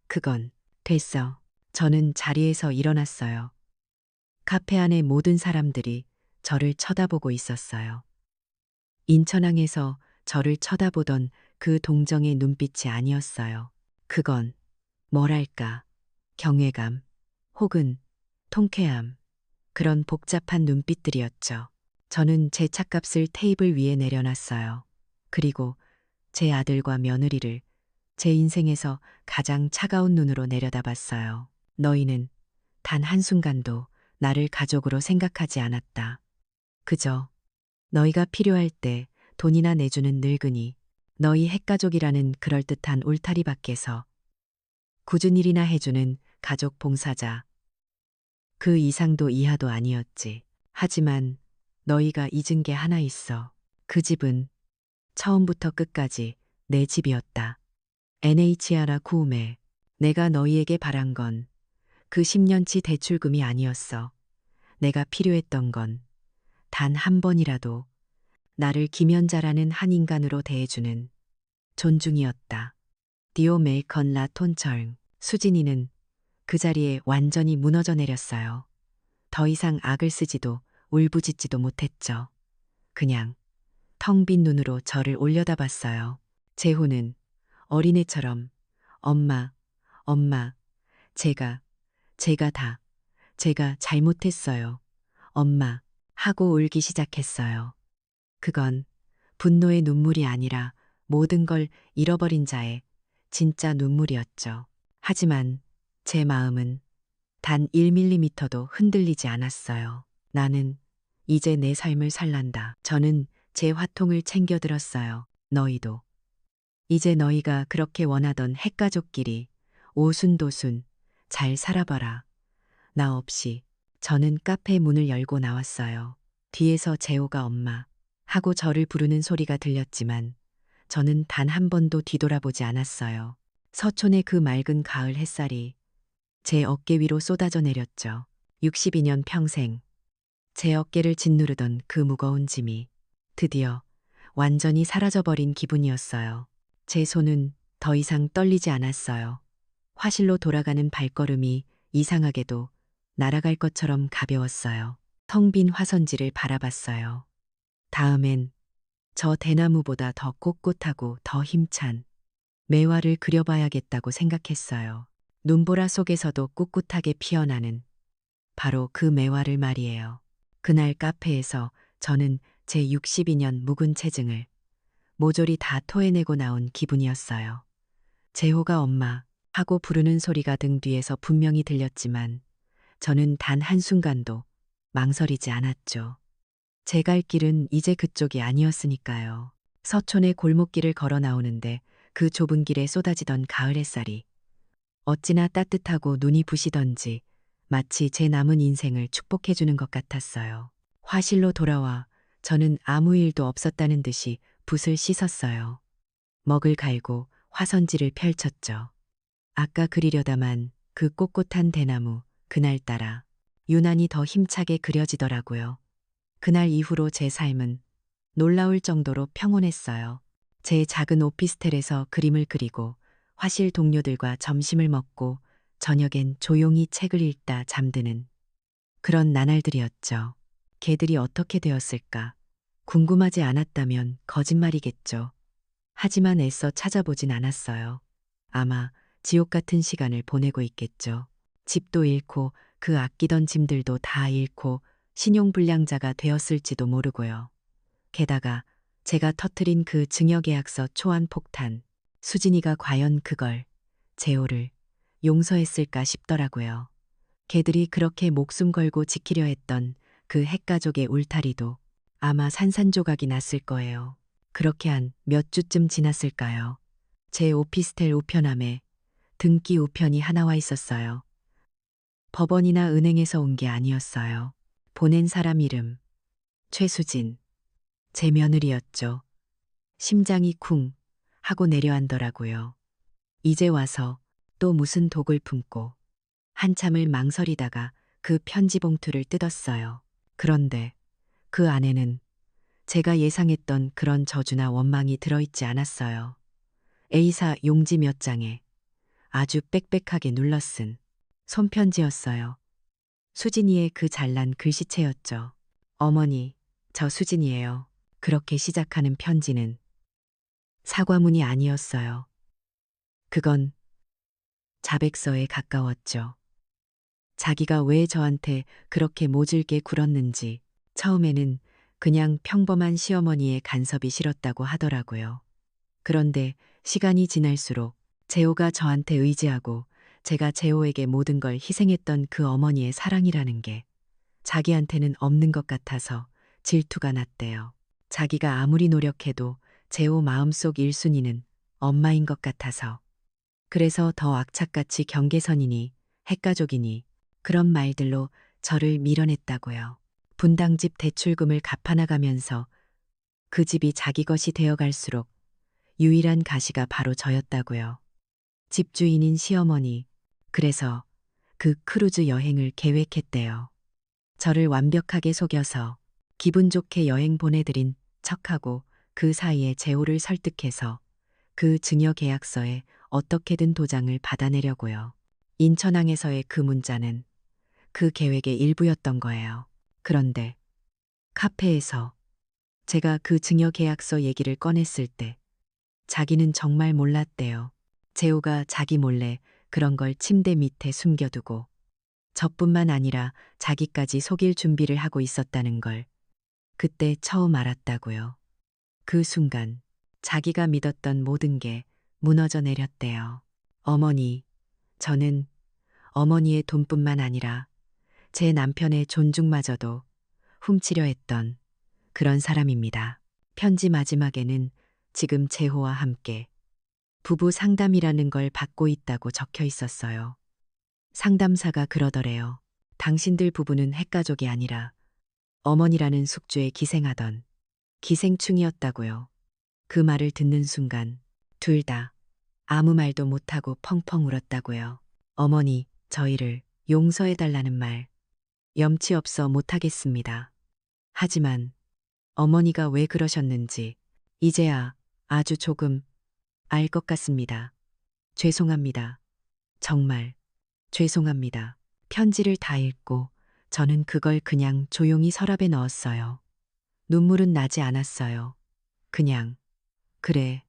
그건 됐어. 저는 자리에서 일어났어요. 카페 안의 모든 사람들이 저를 쳐다보고 있었어요. 인천항에서 저를 쳐다보던 그 동정의 눈빛이 아니었어요. 그건 뭐랄까, 경외감, 혹은 통쾌함, 그런 복잡한 눈빛들이었죠. 저는 제 차값을 테이블 위에 내려놨어요. 그리고 제 아들과 며느리를 제 인생에서 가장 차가운 눈으로 내려다봤어요. 너희는 단 한순간도 나를 가족으로 생각하지 않았다. 그저 너희가 필요할 때 돈이나 내주는 늙은이, 너희 핵가족이라는 그럴듯한 울타리 밖에서 굳은 일이나 해주는 가족 봉사자. 그 이상도 이하도 아니었지. 하지만 너희가 잊은 게 하나 있어. 그 집은 처음부터 끝까지 내 집이었다. NHR아 구음에 내가 너희에게 바란 건 그 10년치 대출금이 아니었어. 내가 필요했던 건 단 한 번이라도 나를 김연자라는 한 인간으로 대해주는 존중이었다. 디오 메이컨 라톤철 수진이는 그 자리에 완전히 무너져 내렸어요. 더 이상 악을 쓰지도 울부짖지도 못했죠. 그냥 텅 빈 눈으로 저를 올려다봤어요. 재호는 어린애처럼 엄마, 엄마, 제가 제가 잘못했어요. 엄마, 하고 울기 시작했어요. 그건 분노의 눈물이 아니라 모든 걸 잃어버린 자의 진짜 눈물이었죠. 하지만 제 마음은 단 1mm도 흔들리지 않았어요. 나는 이제 내 삶을 살란다. 저는 제 화통을 챙겨 들었어요. 너희도. 이제 너희가 그렇게 원하던 핵가족끼리 오순도순 잘 살아봐라. 나 없이. 저는 카페 문을 열고 나왔어요. 뒤에서 재호가 엄마 하고 저를 부르는 소리가 들렸지만 저는 단 한 번도 뒤돌아보지 않았어요. 서촌의 그 맑은 가을 햇살이 제 어깨 위로 쏟아져 내렸죠. 62년 평생 제 어깨를 짓누르던 그 무거운 짐이 드디어 완전히 사라져버린 기분이었어요. 제 손은 더 이상 떨리지 않았어요. 화실로 돌아가는 발걸음이 이상하게도 날아갈 것처럼 가벼웠어요. 텅 빈 화선지를 바라봤어요. 다음엔 저 대나무보다 더 꼿꼿하고 더 힘찬 매화를 그려봐야겠다고 생각했어요. 눈보라 속에서도 꿋꿋하게 피어나는 바로 그 매화를 말이에요. 그날 카페에서 저는 제 62년 묵은 체증을 모조리 다 토해내고 나온 기분이었어요. 재호가 엄마 하고 부르는 소리가 등 뒤에서 분명히 들렸지만 저는 단 한순간도 망설이지 않았죠. 제 갈 길은 이제 그쪽이 아니었으니까요. 서촌의 골목길을 걸어 나오는데 그 좁은 길에 쏟아지던 가을 햇살이 어찌나 따뜻하고 눈이 부시던지 마치 제 남은 인생을 축복해주는 것 같았어요. 화실로 돌아와 저는 아무 일도 없었다는 듯이 붓을 씻었어요. 먹을 갈고 화선지를 펼쳤죠. 아까 그리려다만 그 꼿꼿한 대나무 그날따라 유난히 더 힘차게 그려지더라고요. 그날 이후로 제 삶은 놀라울 정도로 평온했어요. 제 작은 오피스텔에서 그림을 그리고 화실 동료들과 점심을 먹고 저녁엔 조용히 책을 읽다 잠드는 그런 나날들이었죠. 개들이 어떻게 되었을까? 궁금하지 않았다면 거짓말이겠죠. 하지만 애써 찾아보진 않았어요. 아마 지옥 같은 시간을 보내고 있겠죠. 집도 잃고 그 아끼던 짐들도 다 잃고 신용불량자가 되었을지도 모르고요. 게다가 제가 터트린 그 증여계약서 초안 폭탄, 수진이가 과연 그걸, 재호를 용서했을까 싶더라고요. 개들이 그렇게 목숨 걸고 지키려 했던 그 핵가족의 울타리도 아마 산산조각이 났을 거예요. 그렇게 한 몇 주쯤 지났을까요? 제 오피스텔 우편함에 등기 우편이 하나 와 있었어요. 법원이나 은행에서 온 게 아니었어요. 보낸 사람 이름, 최수진. 제 며느리였죠. 심장이 쿵 하고 내려앉더라고요. 이제 와서 또 무슨 독을 품고 한참을 망설이다가 그 편지 봉투를 뜯었어요. 그런데 그 안에는 제가 예상했던 그런 저주나 원망이 들어있지 않았어요. A사 용지 몇 장에 아주 빽빽하게 눌러쓴 손편지였어요. 수진이의 그 잘난 글씨체였죠. 어머니, 저 수진이에요. 그렇게 시작하는 편지는 사과문이 아니었어요. 그건 자백서에 가까웠죠. 자기가 왜 저한테 그렇게 모질게 굴었는지 처음에는 그냥 평범한 시어머니의 간섭이 싫었다고 하더라고요. 그런데 시간이 지날수록 재호가 저한테 의지하고 제가 재호에게 모든 걸 희생했던 그 어머니의 사랑이라는 게 자기한테는 없는 것 같아서 질투가 났대요. 자기가 아무리 노력해도 재호 마음속 1순위는 엄마인 것 같아서. 그래서 더 악착같이 경계선이니 핵가족이니 그런 말들로 저를 밀어냈다고요. 분당집 대출금을 갚아나가면서 그 집이 자기 것이 되어갈수록 유일한 가시가 바로 저였다고요. 집주인인 시어머니, 그래서 그 크루즈 여행을 계획했대요. 저를 완벽하게 속여서 기분 좋게 여행 보내드린 척하고 그 사이에 재호를 설득해서 그 증여 계약서에 어떻게든 도장을 받아내려고요. 인천항에서의 그 문자는 그 계획의 일부였던 거예요. 그런데 카페에서 제가 그 증여 계약서 얘기를 꺼냈을 때 자기는 정말 몰랐대요. 재호가 자기 몰래 그런 걸 침대 밑에 숨겨두고 저뿐만 아니라 자기까지 속일 준비를 하고 있었다는 걸 그때 처음 알았다고요. 그 순간 자기가 믿었던 모든 게 무너져 내렸대요. 어머니, 저는 어머니의 돈뿐만 아니라 제 남편의 존중마저도 훔치려 했던 그런 사람입니다. 편지 마지막에는 지금 재호와 함께 부부 상담이라는 걸 받고 있다고 적혀 있었어요. 상담사가 그러더래요. 당신들 부부는 핵가족이 아니라 어머니라는 숙주에 기생하던 기생충이었다고요. 그 말을 듣는 순간 둘 다 아무 말도 못하고 펑펑 울었다고요. 어머니, 저희를 용서해달라는 말 염치 없어 못하겠습니다. 하지만 어머니가 왜 그러셨는지 이제야 아주 조금 알 것 같습니다. 죄송합니다. 정말 죄송합니다. 편지를 다 읽고 저는 그걸 그냥 조용히 서랍에 넣었어요. 눈물은 나지 않았어요. 그냥, 그래,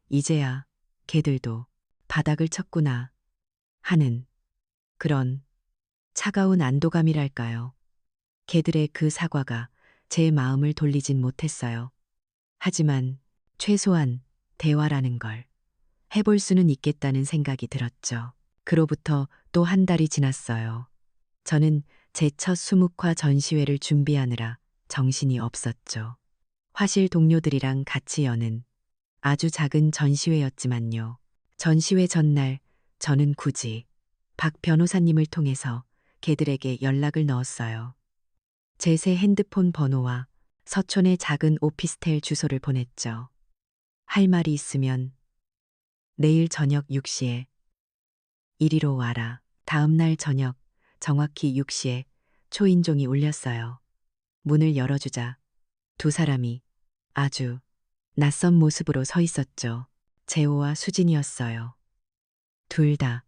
이제야 걔들도 바닥을 쳤구나 하는 그런 차가운 안도감이랄까요. 걔들의 그 사과가 제 마음을 돌리진 못했어요. 하지만 최소한 대화라는 걸 해볼 수는 있겠다는 생각이 들었죠. 그로부터 또 한 달이 지났어요. 저는 제 첫 수묵화 전시회를 준비하느라 정신이 없었죠. 화실 동료들이랑 같이 여는 아주 작은 전시회였지만요. 전시회 전날 저는 굳이 박 변호사님을 통해서 걔들에게 연락을 넣었어요. 제 새 핸드폰 번호와 서촌의 작은 오피스텔 주소를 보냈죠. 할 말이 있으면 내일 저녁 6시에 이리로 와라. 다음 날 저녁 정확히 6시에 초인종이 울렸어요. 문을 열어주자 두 사람이 아주 낯선 모습으로 서 있었죠. 재호와 수진이었어요. 둘 다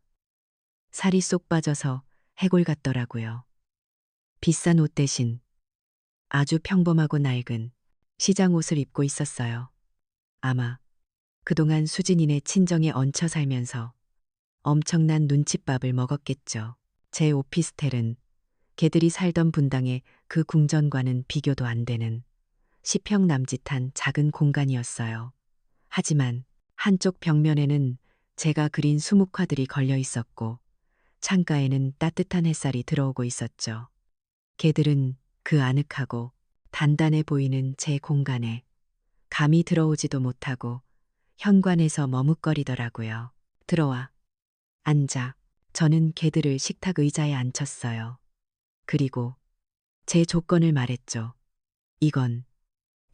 살이 쏙 빠져서 해골 같더라고요. 비싼 옷 대신 아주 평범하고 낡은 시장 옷을 입고 있었어요. 아마 그동안 수진이네 친정에 얹혀 살면서 엄청난 눈칫밥을 먹었겠죠. 제 오피스텔은 걔들이 살던 분당의 그 궁전과는 비교도 안 되는 10평 남짓한 작은 공간이었어요. 하지만 한쪽 벽면에는 제가 그린 수묵화들이 걸려 있었고 창가에는 따뜻한 햇살이 들어오고 있었죠. 걔들은 그 아늑하고 단단해 보이는 제 공간에 감히 들어오지도 못하고 현관에서 머뭇거리더라고요. 들어와. 앉아. 저는 걔들을 식탁 의자에 앉혔어요. 그리고 제 조건을 말했죠. 이건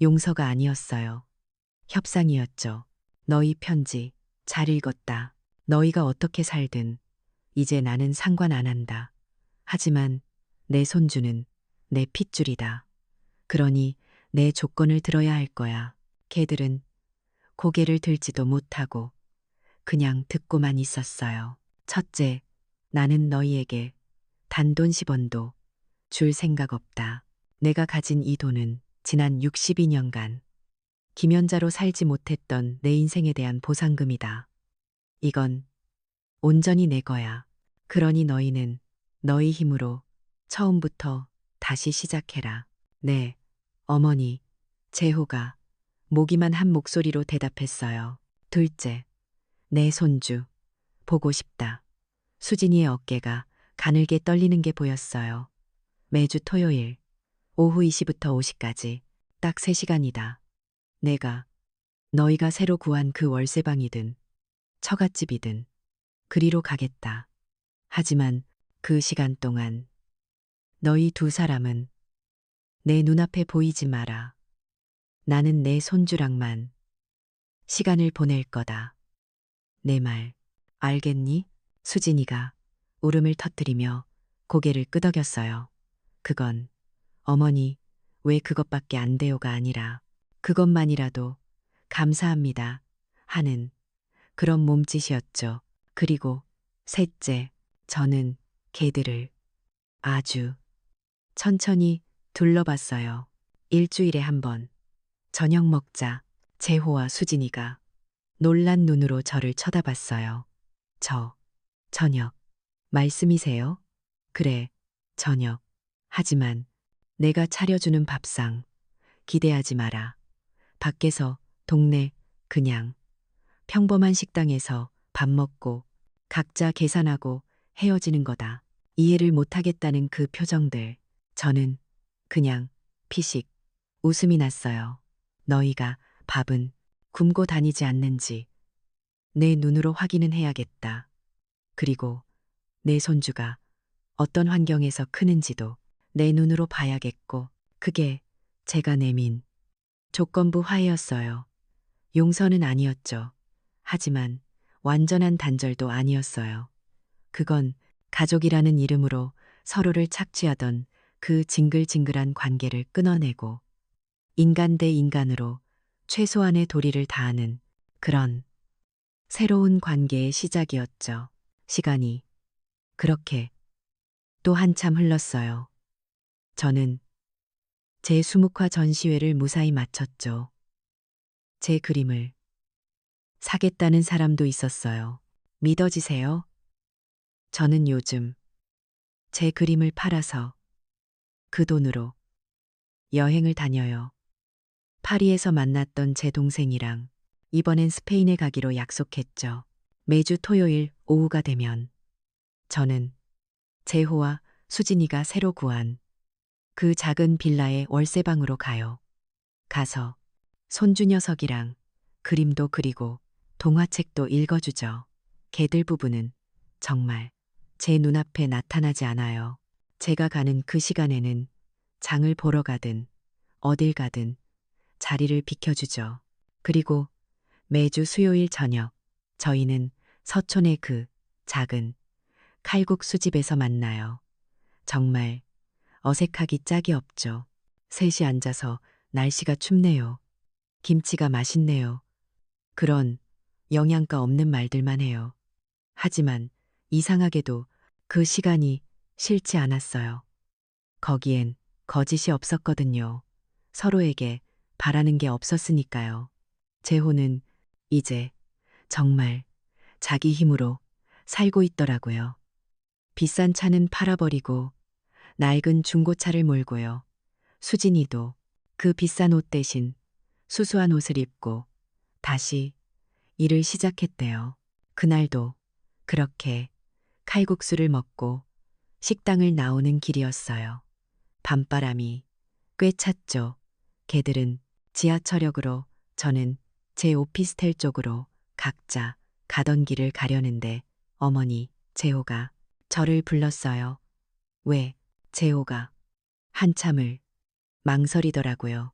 용서가 아니었어요. 협상이었죠. 너희 편지 잘 읽었다. 너희가 어떻게 살든 이제 나는 상관 안 한다. 하지만 내 손주는 내 핏줄이다. 그러니 내 조건을 들어야 할 거야. 걔들은 고개를 들지도 못하고 그냥 듣고만 있었어요. 첫째, 나는 너희에게 단돈 10원도 줄 생각 없다. 내가 가진 이 돈은 지난 62년간 김연자로 살지 못했던 내 인생에 대한 보상금이다. 이건 온전히 내 거야. 그러니 너희는 너희 힘으로 처음부터 다시 시작해라. 네, 어머니, 재호가 모기만 한 목소리로 대답했어요. 둘째, 내 손주, 보고 싶다. 수진이의 어깨가 가늘게 떨리는 게 보였어요. 매주 토요일, 오후 2시부터 5시까지 딱 3시간이다. 내가 너희가 새로 구한 그 월세방이든 처갓집이든 그리로 가겠다. 하지만 그 시간 동안 너희 두 사람은 내 눈앞에 보이지 마라. 나는 내 손주랑만 시간을 보낼 거다. 내 말 알겠니? 수진이가 울음을 터뜨리며 고개를 끄덕였어요. 그건 어머니 왜 그것밖에 안 돼요가 아니라 그것만이라도 감사합니다 하는 그런 몸짓이었죠. 그리고 셋째, 저는 개들을 아주 천천히 둘러봤어요. 일주일에 한 번 저녁 먹자 재호와 수진이가 놀란 눈으로 저를 쳐다봤어요. 저녁 말씀이세요? 그래, 저녁. 하지만 내가 차려주는 밥상 기대하지 마라. 밖에서 동네 그냥 평범한 식당에서 밥 먹고 각자 계산하고 헤어지는 거다. 이해를 못하겠다는 그 표정들. 저는 그냥 피식 웃음이 났어요. 너희가 밥은 굶고 다니지 않는지 내 눈으로 확인은 해야겠다. 그리고 내 손주가 어떤 환경에서 크는지도 내 눈으로 봐야겠고, 그게 제가 내민 조건부 화해였어요. 용서는 아니었죠. 하지만 완전한 단절도 아니었어요. 그건 가족이라는 이름으로 서로를 착취하던 그 징글징글한 관계를 끊어내고 인간 대 인간으로 최소한의 도리를 다하는 그런 새로운 관계의 시작이었죠. 시간이 그렇게 또 한참 흘렀어요. 저는 제 수묵화 전시회를 무사히 마쳤죠. 제 그림을 사겠다는 사람도 있었어요. 믿어지세요? 저는 요즘 제 그림을 팔아서 그 돈으로 여행을 다녀요. 파리에서 만났던 제 동생이랑 이번엔 스페인에 가기로 약속했죠. 매주 토요일 오후가 되면 저는 재호와 수진이가 새로 구한 그 작은 빌라의 월세방으로 가요. 가서 손주 녀석이랑 그림도 그리고 동화책도 읽어주죠. 걔들 부부는 정말 제 눈앞에 나타나지 않아요. 제가 가는 그 시간에는 장을 보러 가든 어딜 가든 자리를 비켜주죠. 그리고 매주 수요일 저녁 저희는 서촌의 그 작은 칼국수집에서 만나요. 정말 어색하기 짝이 없죠. 셋이 앉아서 날씨가 춥네요. 김치가 맛있네요. 그런 영양가 없는 말들만 해요. 하지만 이상하게도 그 시간이 싫지 않았어요. 거기엔 거짓이 없었거든요. 서로에게 바라는 게 없었으니까요. 재호는 이제 정말 자기 힘으로 살고 있더라고요. 비싼 차는 팔아버리고 낡은 중고차를 몰고요. 수진이도 그 비싼 옷 대신 수수한 옷을 입고 다시 일을 시작했대요. 그날도 그렇게 칼국수를 먹고 식당을 나오는 길이었어요. 밤바람이 꽤 찼죠. 걔들은 지하철역으로, 저는 제 오피스텔 쪽으로 각자 가던 길을 가려는데 어머니, 재호가 저를 불렀어요. 왜? 재호가 한참을 망설이더라고요.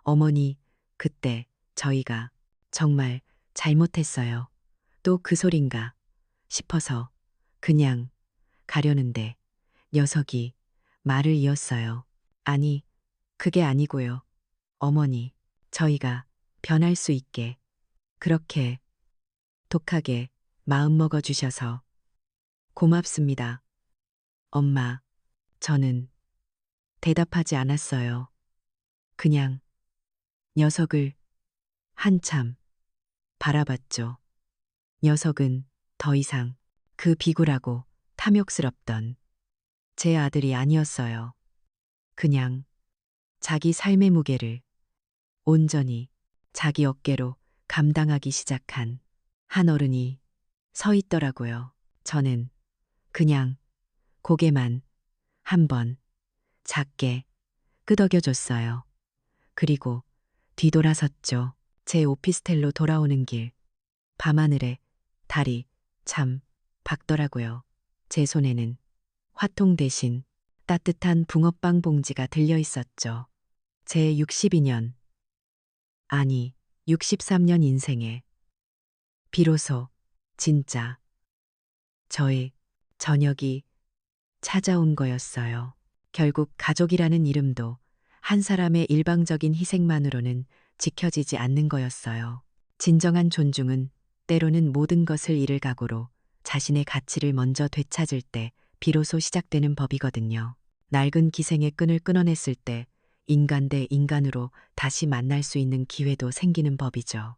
어머니, 그때 저희가 정말 잘못했어요. 또 그 소린가 싶어서 그냥 가려는데 녀석이 말을 이었어요. 아니, 그게 아니고요. 어머니, 저희가 변할 수 있게 그렇게 독하게 마음먹어 주셔서 고맙습니다. 엄마, 저는 대답하지 않았어요. 그냥 녀석을 한참 바라봤죠. 녀석은 더 이상 그 비굴하고 탐욕스럽던 제 아들이 아니었어요. 그냥 자기 삶의 무게를 온전히 자기 어깨로 감당하기 시작한 한 어른이 서 있더라고요. 저는 그냥 고개만 한번 작게 끄덕여 줬어요. 그리고 뒤돌아섰죠. 제 오피스텔로 돌아오는 길. 밤하늘에 달이 참 밝더라고요. 제 손에는 화통 대신 따뜻한 붕어빵 봉지가 들려 있었죠. 제 62년, 아니 63년 인생에 비로소 진짜 저의 저녁이 찾아온 거였어요. 결국 가족이라는 이름도 한 사람의 일방적인 희생만으로는 지켜지지 않는 거였어요. 진정한 존중은 때로는 모든 것을 잃을 각오로 자신의 가치를 먼저 되찾을 때 비로소 시작되는 법이거든요. 낡은 기생의 끈을 끊어냈을 때 인간 대 인간으로 다시 만날 수 있는 기회도 생기는 법이죠.